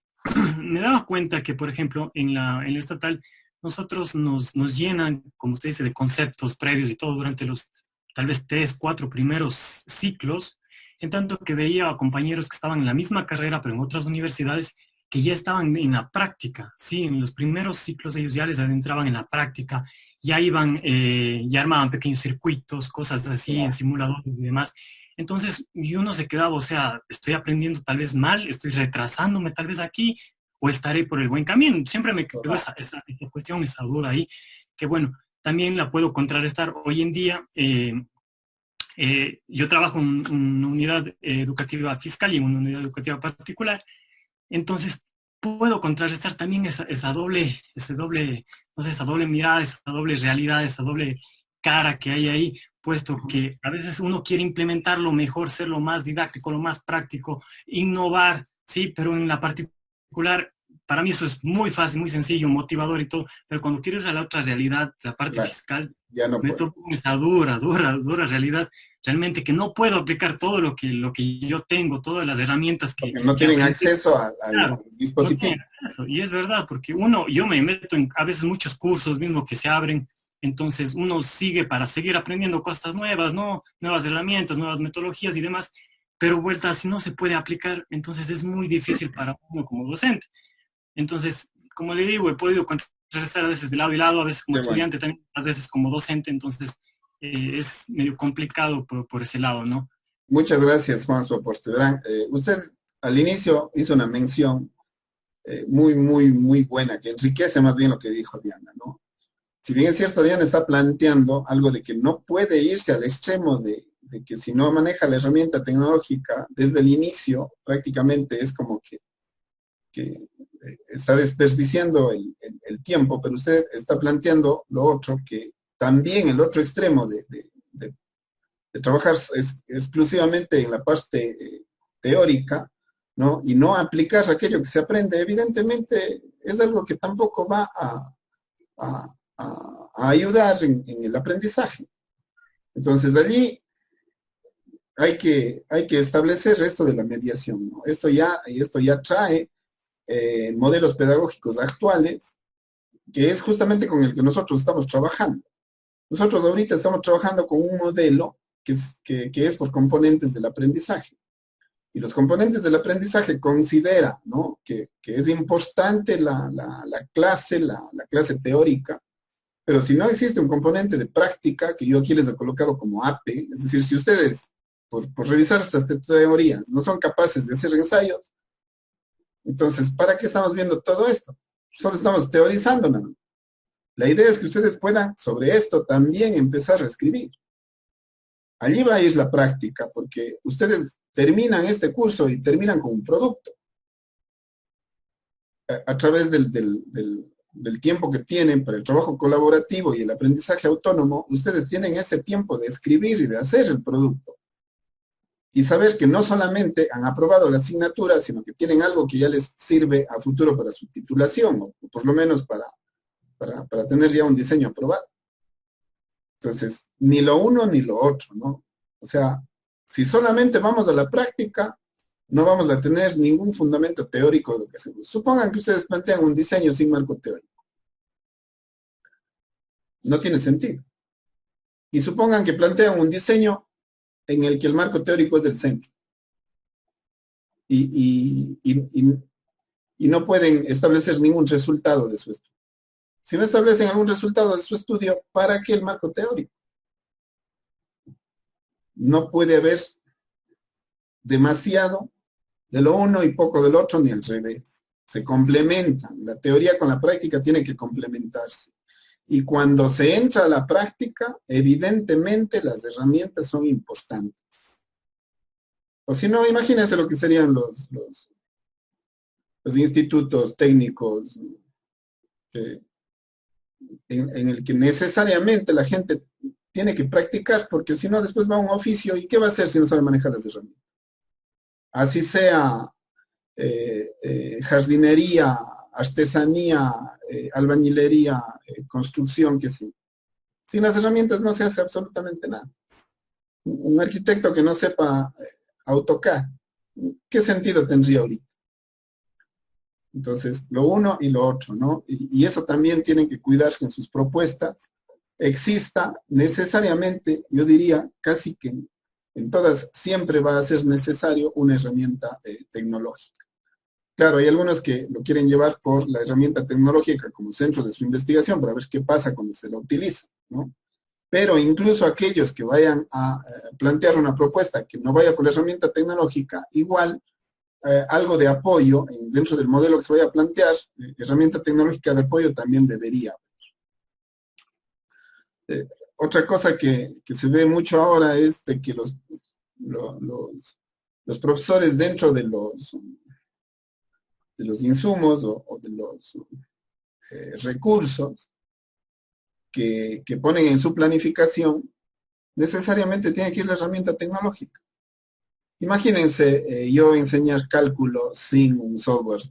me daba cuenta que, por ejemplo, en la estatal, nosotros nos llenan, como usted dice, de conceptos previos y todo durante los tal vez 3, 4 primeros ciclos, en tanto que veía a compañeros que estaban en la misma carrera, pero en otras universidades, que ya estaban en la práctica, ¿sí? En los primeros ciclos ellos ya les adentraban en la práctica, ya iban, ya armaban pequeños circuitos, cosas así, en simuladores y demás. Entonces, y uno se quedaba, o sea, estoy aprendiendo tal vez mal, estoy retrasándome tal vez aquí, o estaré por el buen camino. Siempre me quedó esa cuestión, esa duda ahí, que bueno, también la puedo contrarrestar. Hoy en día, yo trabajo en una unidad educativa fiscal y en una unidad educativa particular, entonces puedo contrarrestar también esa doble, no sé, esa doble mirada, esa doble realidad, esa doble cara que hay ahí, puesto que a veces uno quiere implementar lo mejor, ser lo más didáctico, lo más práctico, innovar, sí, pero en la particular, para mí eso es muy fácil, muy sencillo, motivador y todo, pero cuando quiero ir a la otra realidad, la parte fiscal, ya no me toca esa dura realidad, realmente que no puedo aplicar todo lo que yo tengo, todas las herramientas que no tienen aprendí. acceso al Claro, dispositivo. y es verdad, porque yo me meto en a veces muchos cursos mismo que se abren, entonces uno sigue para seguir aprendiendo cosas nuevas, ¿no? Nuevas herramientas, nuevas metodologías y demás, pero vuelta, si no se puede aplicar, entonces es muy difícil para uno como docente. Entonces, como le digo, he podido contrarrestar a veces de lado y lado, a veces como estudiante, también a veces como docente, entonces es medio complicado por ese lado, ¿no? Muchas gracias, Juan, su oportunidad. Usted al inicio hizo una mención muy buena, que enriquece más bien lo que dijo Diana, ¿no? Si bien es cierto, Diana está planteando algo de que no puede irse al extremo de que si no maneja la herramienta tecnológica desde el inicio, prácticamente es como que está desperdiciando el tiempo, pero usted está planteando lo otro, que también el otro extremo de trabajar exclusivamente en la parte teórica, ¿no? Y no aplicar aquello que se aprende, evidentemente es algo que tampoco va a ayudar en el aprendizaje. Entonces allí hay que establecer esto de la mediación, ¿no? Esto ya trae modelos pedagógicos actuales, que es justamente con el que nosotros estamos trabajando. Nosotros ahorita estamos trabajando con un modelo que es por componentes del aprendizaje. Y los componentes del aprendizaje considera, ¿no?, que es importante la clase teórica, pero si no existe un componente de práctica, que yo aquí les he colocado como APE, es decir, si ustedes, por revisar estas teorías, no son capaces de hacer ensayos, entonces, ¿para qué estamos viendo todo esto? Solo estamos teorizando, ¿no? La idea es que ustedes puedan sobre esto también empezar a escribir. Allí va a ir la práctica, porque ustedes terminan este curso y terminan con un producto. A través del tiempo que tienen para el trabajo colaborativo y el aprendizaje autónomo, ustedes tienen ese tiempo de escribir y de hacer el producto. Y saber que no solamente han aprobado la asignatura, sino que tienen algo que ya les sirve a futuro para su titulación, o por lo menos para tener ya un diseño aprobado. Entonces, ni lo uno ni lo otro, ¿no? O sea, si solamente vamos a la práctica, no vamos a tener ningún fundamento teórico de lo que hacemos. Supongan que ustedes plantean un diseño sin marco teórico. No tiene sentido. Y supongan que plantean un diseño en el que el marco teórico es del centro. Y no pueden establecer ningún resultado de su estudio. Si no establecen algún resultado de su estudio, ¿para qué el marco teórico? No puede haber demasiado de lo uno y poco del otro, ni al revés. Se complementan. La teoría con la práctica tiene que complementarse. Y cuando se entra a la práctica, evidentemente las herramientas son importantes. O si no, imagínense lo que serían los institutos técnicos en el que necesariamente la gente tiene que practicar, porque si no después va a un oficio, ¿y qué va a hacer si no sabe manejar las herramientas? Así sea jardinería, artesanía, albañilería, construcción, que sí. Sin las herramientas no se hace absolutamente nada. Un arquitecto que no sepa AutoCAD, ¿qué sentido tendría ahorita? Entonces, lo uno y lo otro, ¿no? Y eso también tienen que cuidar que en sus propuestas exista necesariamente, yo diría, casi que en todas siempre va a ser necesario una herramienta tecnológica. Claro, hay algunos que lo quieren llevar por la herramienta tecnológica como centro de su investigación para ver qué pasa cuando se la utiliza, ¿no? Pero incluso aquellos que vayan a plantear una propuesta que no vaya por la herramienta tecnológica, igual algo de apoyo dentro del modelo que se vaya a plantear, herramienta tecnológica de apoyo también debería haber. Otra cosa que se ve mucho ahora es de que los profesores dentro de los insumos o de los recursos que ponen en su planificación, necesariamente tiene que ir la herramienta tecnológica. Imagínense yo enseñar cálculo sin un software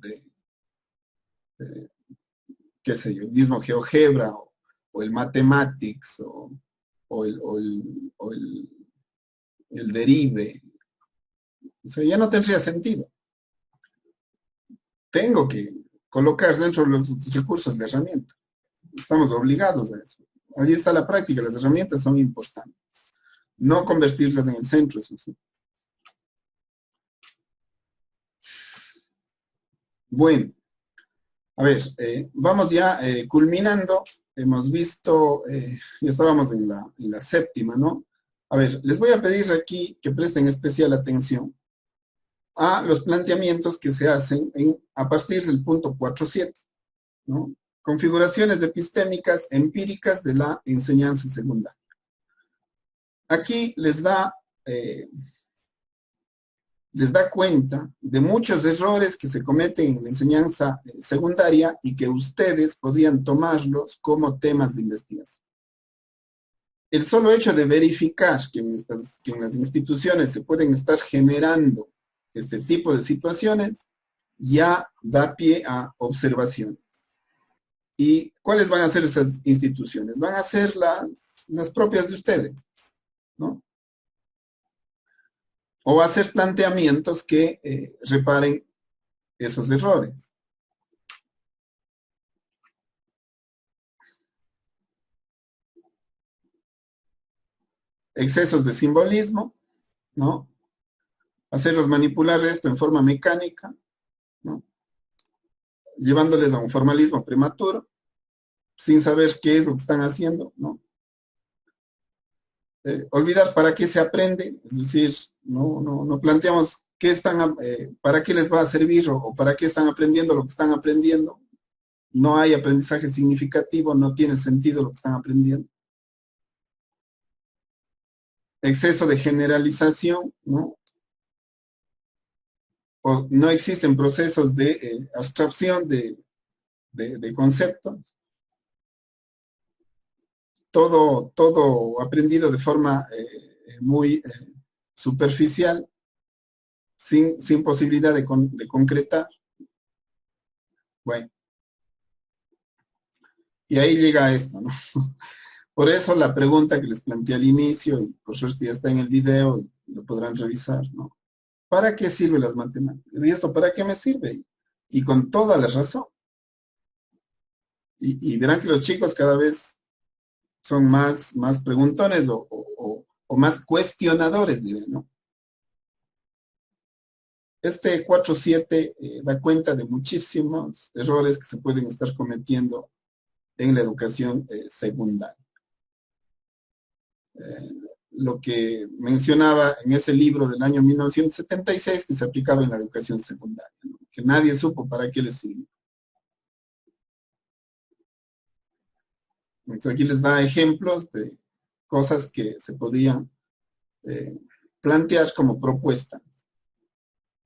qué sé yo, el mismo GeoGebra o el Mathematics o el Derive. O sea, ya no tendría sentido. Tengo que colocar dentro de los recursos de herramienta. Estamos obligados a eso. Allí está la práctica, las herramientas son importantes. No convertirlas en el centro, eso sí. Bueno, a ver, vamos ya culminando. Hemos visto, ya estábamos en la séptima, ¿no? A ver, les voy a pedir aquí que presten especial atención a los planteamientos que se hacen a partir del punto 4.7, ¿no? Configuraciones epistémicas empíricas de la enseñanza secundaria. Aquí les da cuenta de muchos errores que se cometen en la enseñanza secundaria y que ustedes podrían tomarlos como temas de investigación. El solo hecho de verificar que en las instituciones se pueden estar generando este tipo de situaciones ya da pie a observaciones. ¿Y cuáles van a ser esas instituciones? Van a ser las propias de ustedes, ¿no? O hacer planteamientos que reparen esos errores. Excesos de simbolismo, ¿no? Hacerlos manipular esto en forma mecánica, ¿no? Llevándoles a un formalismo prematuro, sin saber qué es lo que están haciendo, ¿no? Olvidar para qué se aprende, es decir, no planteamos para qué les va a servir o para qué están aprendiendo lo que están aprendiendo. No hay aprendizaje significativo, no tiene sentido lo que están aprendiendo. Exceso de generalización, ¿no? O no existen procesos de abstracción de conceptos. Todo aprendido de forma muy superficial, sin posibilidad de concretar. Bueno. Y ahí llega esto, ¿no? Por eso la pregunta que les planteé al inicio, y por suerte ya está en el video, y lo podrán revisar, ¿no? ¿Para qué sirven las matemáticas? ¿Y esto para qué me sirve? Y con toda la razón. Y verán que los chicos cada vez son más preguntones o más cuestionadores, diré, ¿no? Este 4.7 da cuenta de muchísimos errores que se pueden estar cometiendo en la educación secundaria. Lo que mencionaba en ese libro del año 1976 que se aplicaba en la educación secundaria, ¿no? Que nadie supo para qué les sirvió. Entonces aquí les da ejemplos de cosas que se podían plantear como propuesta,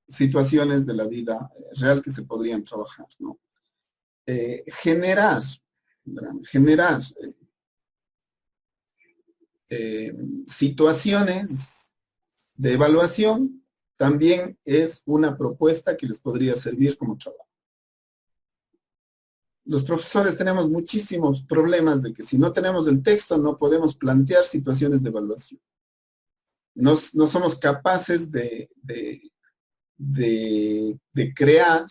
situaciones de la vida real que se podrían trabajar, ¿no? Generar situaciones de evaluación, también es una propuesta que les podría servir como trabajo. Los profesores tenemos muchísimos problemas de que si no tenemos el texto no podemos plantear situaciones de evaluación. No somos capaces de crear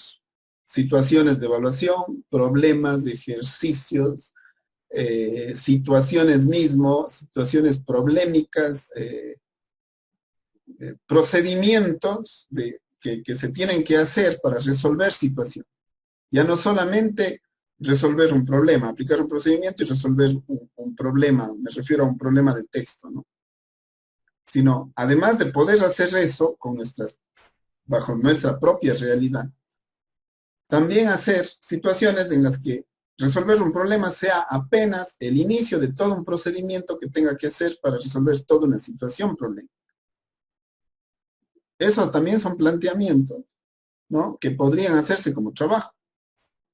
situaciones de evaluación, problemas de ejercicios, situaciones situaciones problemáticas, procedimientos que se tienen que hacer para resolver situaciones. Ya no solamente resolver un problema, aplicar un procedimiento y resolver un problema, me refiero a un problema de texto, ¿no? Sino, además de poder hacer eso bajo nuestra propia realidad, también hacer situaciones en las que resolver un problema sea apenas el inicio de todo un procedimiento que tenga que hacer para resolver toda una situación problemática. Esos también son planteamientos, ¿no?, que podrían hacerse como trabajo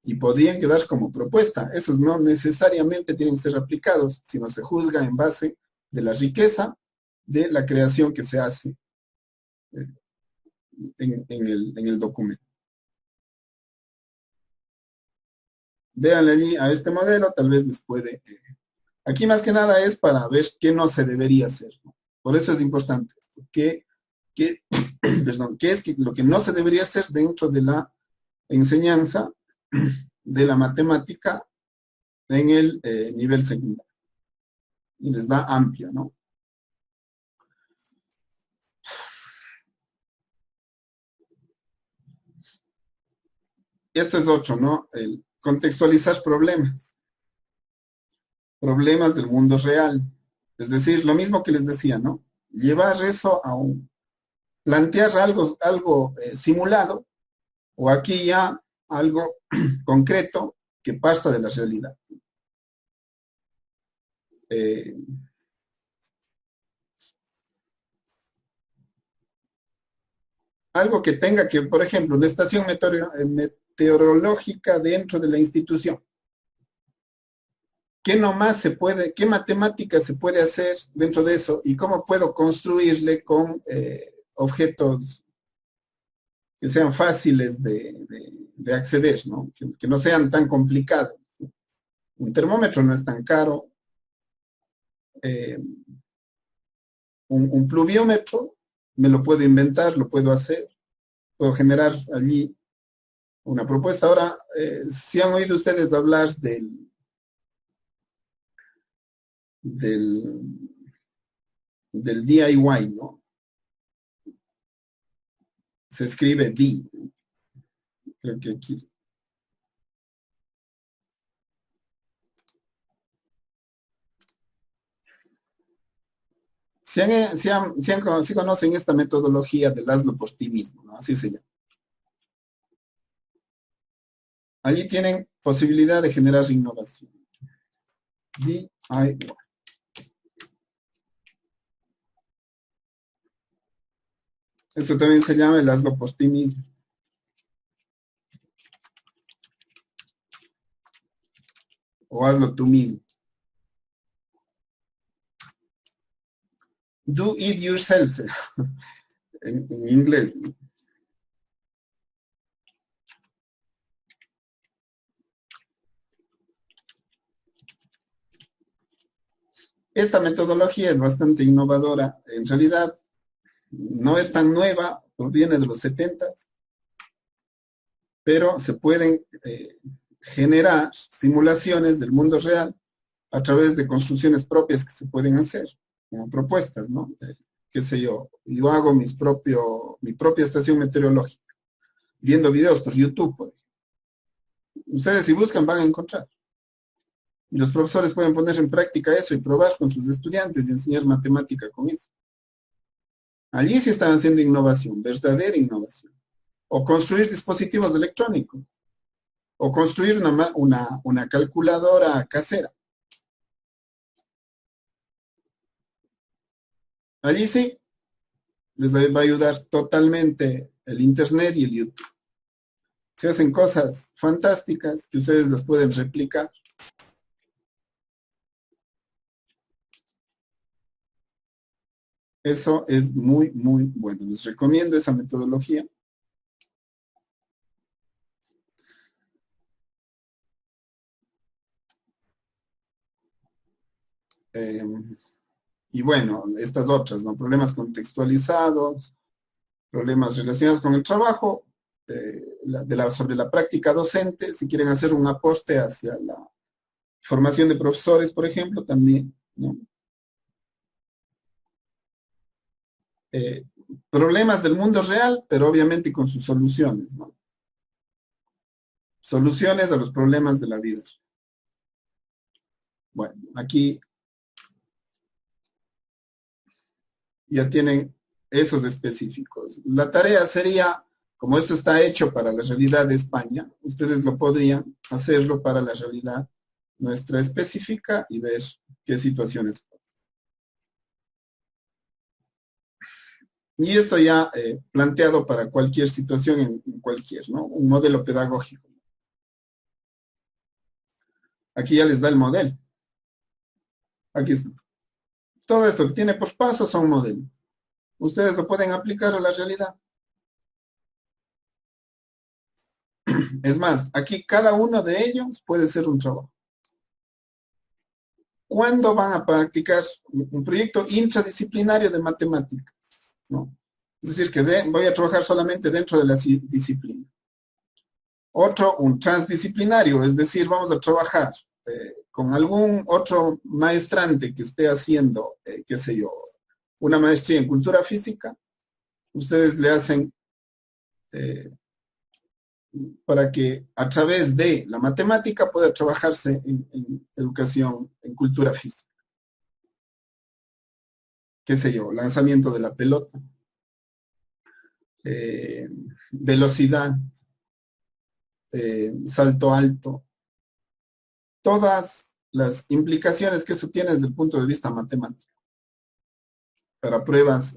y podrían quedar como propuesta. Esos no necesariamente tienen que ser aplicados, sino se juzga en base de la riqueza de la creación que se hace en el documento. Véanle allí a este modelo, tal vez les puede... aquí más que nada es para ver qué no se debería hacer, ¿no? Por eso es importante esto, perdón, qué es lo que no se debería hacer dentro de la enseñanza de la matemática en el nivel secundario. Y les da amplio, ¿no? Esto es otro, ¿no? El contextualizar problemas. Problemas del mundo real. Es decir, lo mismo que les decía, ¿no? Llevar eso a plantear algo simulado, o aquí ya algo concreto que parta de la realidad. Algo que tenga que, por ejemplo, una estación meteorológica dentro de la institución. ¿Qué matemáticas se puede hacer dentro de eso? ¿Y cómo puedo construirle con objetos que sean fáciles de acceder, ¿no? Que no sean tan complicados. Un termómetro no es tan caro. Un pluviómetro me lo puedo inventar, lo puedo hacer. Puedo generar allí una propuesta. Ahora, si han oído ustedes hablar del DIY, ¿no? Se escribe D. Creo que aquí. Si conocen esta metodología del hazlo por ti mismo, ¿no? Así se llama. Allí tienen posibilidad de generar innovación. DIY. Esto también se llama el hazlo por ti mismo. O hazlo tú mismo. Do it yourself, en inglés. Esta metodología es bastante innovadora. En realidad, no es tan nueva, proviene de los 70s, pero se pueden generar simulaciones del mundo real a través de construcciones propias que se pueden hacer, como propuestas, ¿no? Qué sé yo hago mi propia estación meteorológica, viendo videos por YouTube, por ejemplo. Ustedes si buscan van a encontrar. Y los profesores pueden poner en práctica eso y probar con sus estudiantes y enseñar matemática con eso. Allí sí están haciendo innovación, verdadera innovación. O construir dispositivos electrónicos. O construir una calculadora casera. Allí sí les va a ayudar totalmente el Internet y el YouTube. Se hacen cosas fantásticas que ustedes las pueden replicar. Eso es muy, muy bueno. Les recomiendo esa metodología. Y bueno, estas otras, ¿no? Problemas contextualizados, problemas relacionados con el trabajo, sobre la práctica docente, si quieren hacer un aporte hacia la formación de profesores, por ejemplo, también, ¿no? Problemas del mundo real, pero obviamente con sus soluciones, ¿no? Soluciones a los problemas de la vida. Bueno, aquí ya tienen esos específicos. La tarea sería, como esto está hecho para la realidad de España, ustedes lo podrían hacerlo para la realidad nuestra específica y ver qué situaciones. Y esto ya planteado para cualquier situación en cualquier, ¿no? Un modelo pedagógico. Aquí ya les da el modelo. Aquí está. Todo esto que tiene por pasos son modelos. Ustedes lo pueden aplicar a la realidad. Es más, aquí cada uno de ellos puede ser un trabajo. ¿Cuándo van a practicar un proyecto intradisciplinario de matemáticas? ¿No? Es decir, que voy a trabajar solamente dentro de la disciplina. Otro, un transdisciplinario, es decir, vamos a trabajar con algún otro maestrante que esté haciendo, qué sé yo, una maestría en cultura física. Ustedes le hacen para que a través de la matemática pueda trabajarse en educación, en cultura física. Qué sé yo, lanzamiento de la pelota, velocidad, salto alto, todas las implicaciones que eso tiene desde el punto de vista matemático, para pruebas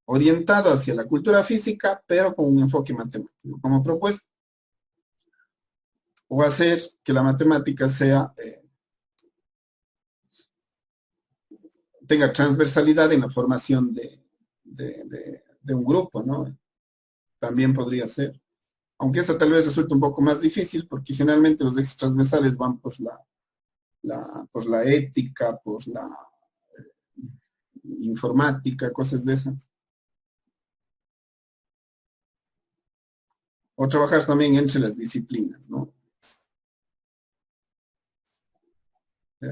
orientadas hacia la cultura física, pero con un enfoque matemático, como propuesta. O hacer que la matemática sea, tenga transversalidad en la formación de un grupo, ¿no? También podría ser. Aunque eso tal vez resulte un poco más difícil, porque generalmente los ejes transversales van por la ética, por la informática, cosas de esas. O trabajar también entre las disciplinas, ¿no?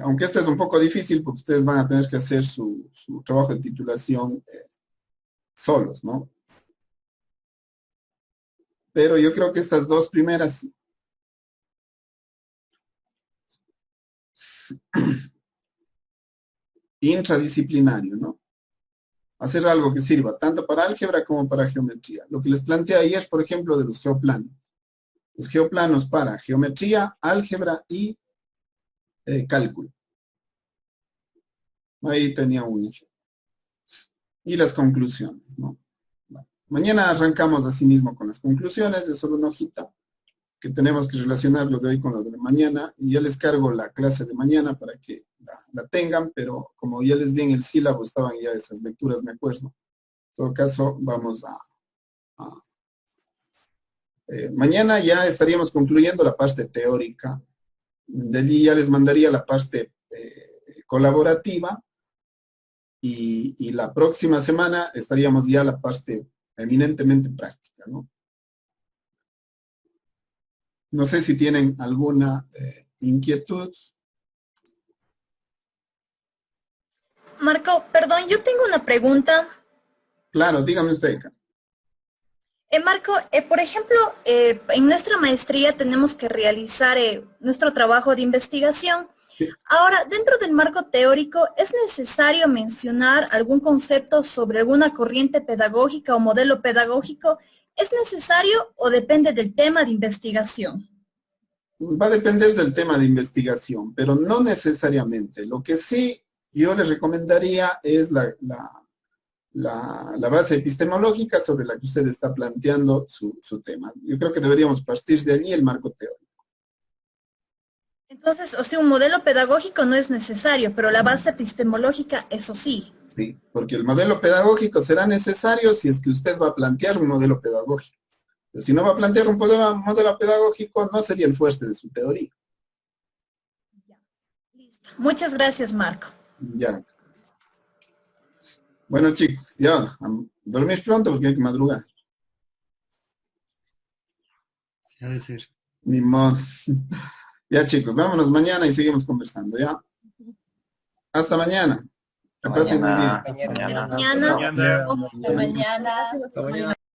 Aunque esto es un poco difícil porque ustedes van a tener que hacer su trabajo de titulación solos, ¿no? Pero yo creo que estas dos primeras intradisciplinario, ¿no? Hacer algo que sirva tanto para álgebra como para geometría. Lo que les planteé ayer, por ejemplo, de los geoplanos. Los geoplanos para geometría, álgebra y cálculo. Ahí tenía un ejemplo. Y las conclusiones, ¿no? Bueno, mañana arrancamos así mismo con las conclusiones, es solo una hojita que tenemos que relacionar lo de hoy con lo de mañana, y ya les cargo la clase de mañana para que la tengan, pero como ya les di en el sílabo, estaban ya esas lecturas, me acuerdo. En todo caso, vamos mañana ya estaríamos concluyendo la parte teórica. De allí ya les mandaría la parte colaborativa, y la próxima semana estaríamos ya la parte eminentemente práctica, ¿no? No sé si tienen alguna inquietud. Marco, perdón, yo tengo una pregunta. Claro, dígame usted. Marco, por ejemplo, en nuestra maestría tenemos que realizar nuestro trabajo de investigación. Sí. Ahora, dentro del marco teórico, ¿es necesario mencionar algún concepto sobre alguna corriente pedagógica o modelo pedagógico? ¿Es necesario o depende del tema de investigación? Va a depender del tema de investigación, pero no necesariamente. Lo que sí yo les recomendaría es la base epistemológica sobre la que usted está planteando su tema. Yo creo que deberíamos partir de allí el marco teórico. Entonces, o sea, un modelo pedagógico no es necesario, pero la base epistemológica, eso sí. Sí, porque el modelo pedagógico será necesario si es que usted va a plantear un modelo pedagógico. Pero si no va a plantear un modelo pedagógico, no sería el fuerte de su teoría. Listo. Muchas gracias, Marco. Ya. Bueno, chicos, ya, dormir pronto porque hay que madrugar. Sí, ha de ser. Ni modo. Ya, chicos, vámonos mañana y seguimos conversando, ¿ya? Hasta mañana. Que pasen muy bien. Mañana. Mañana. Hasta mañana.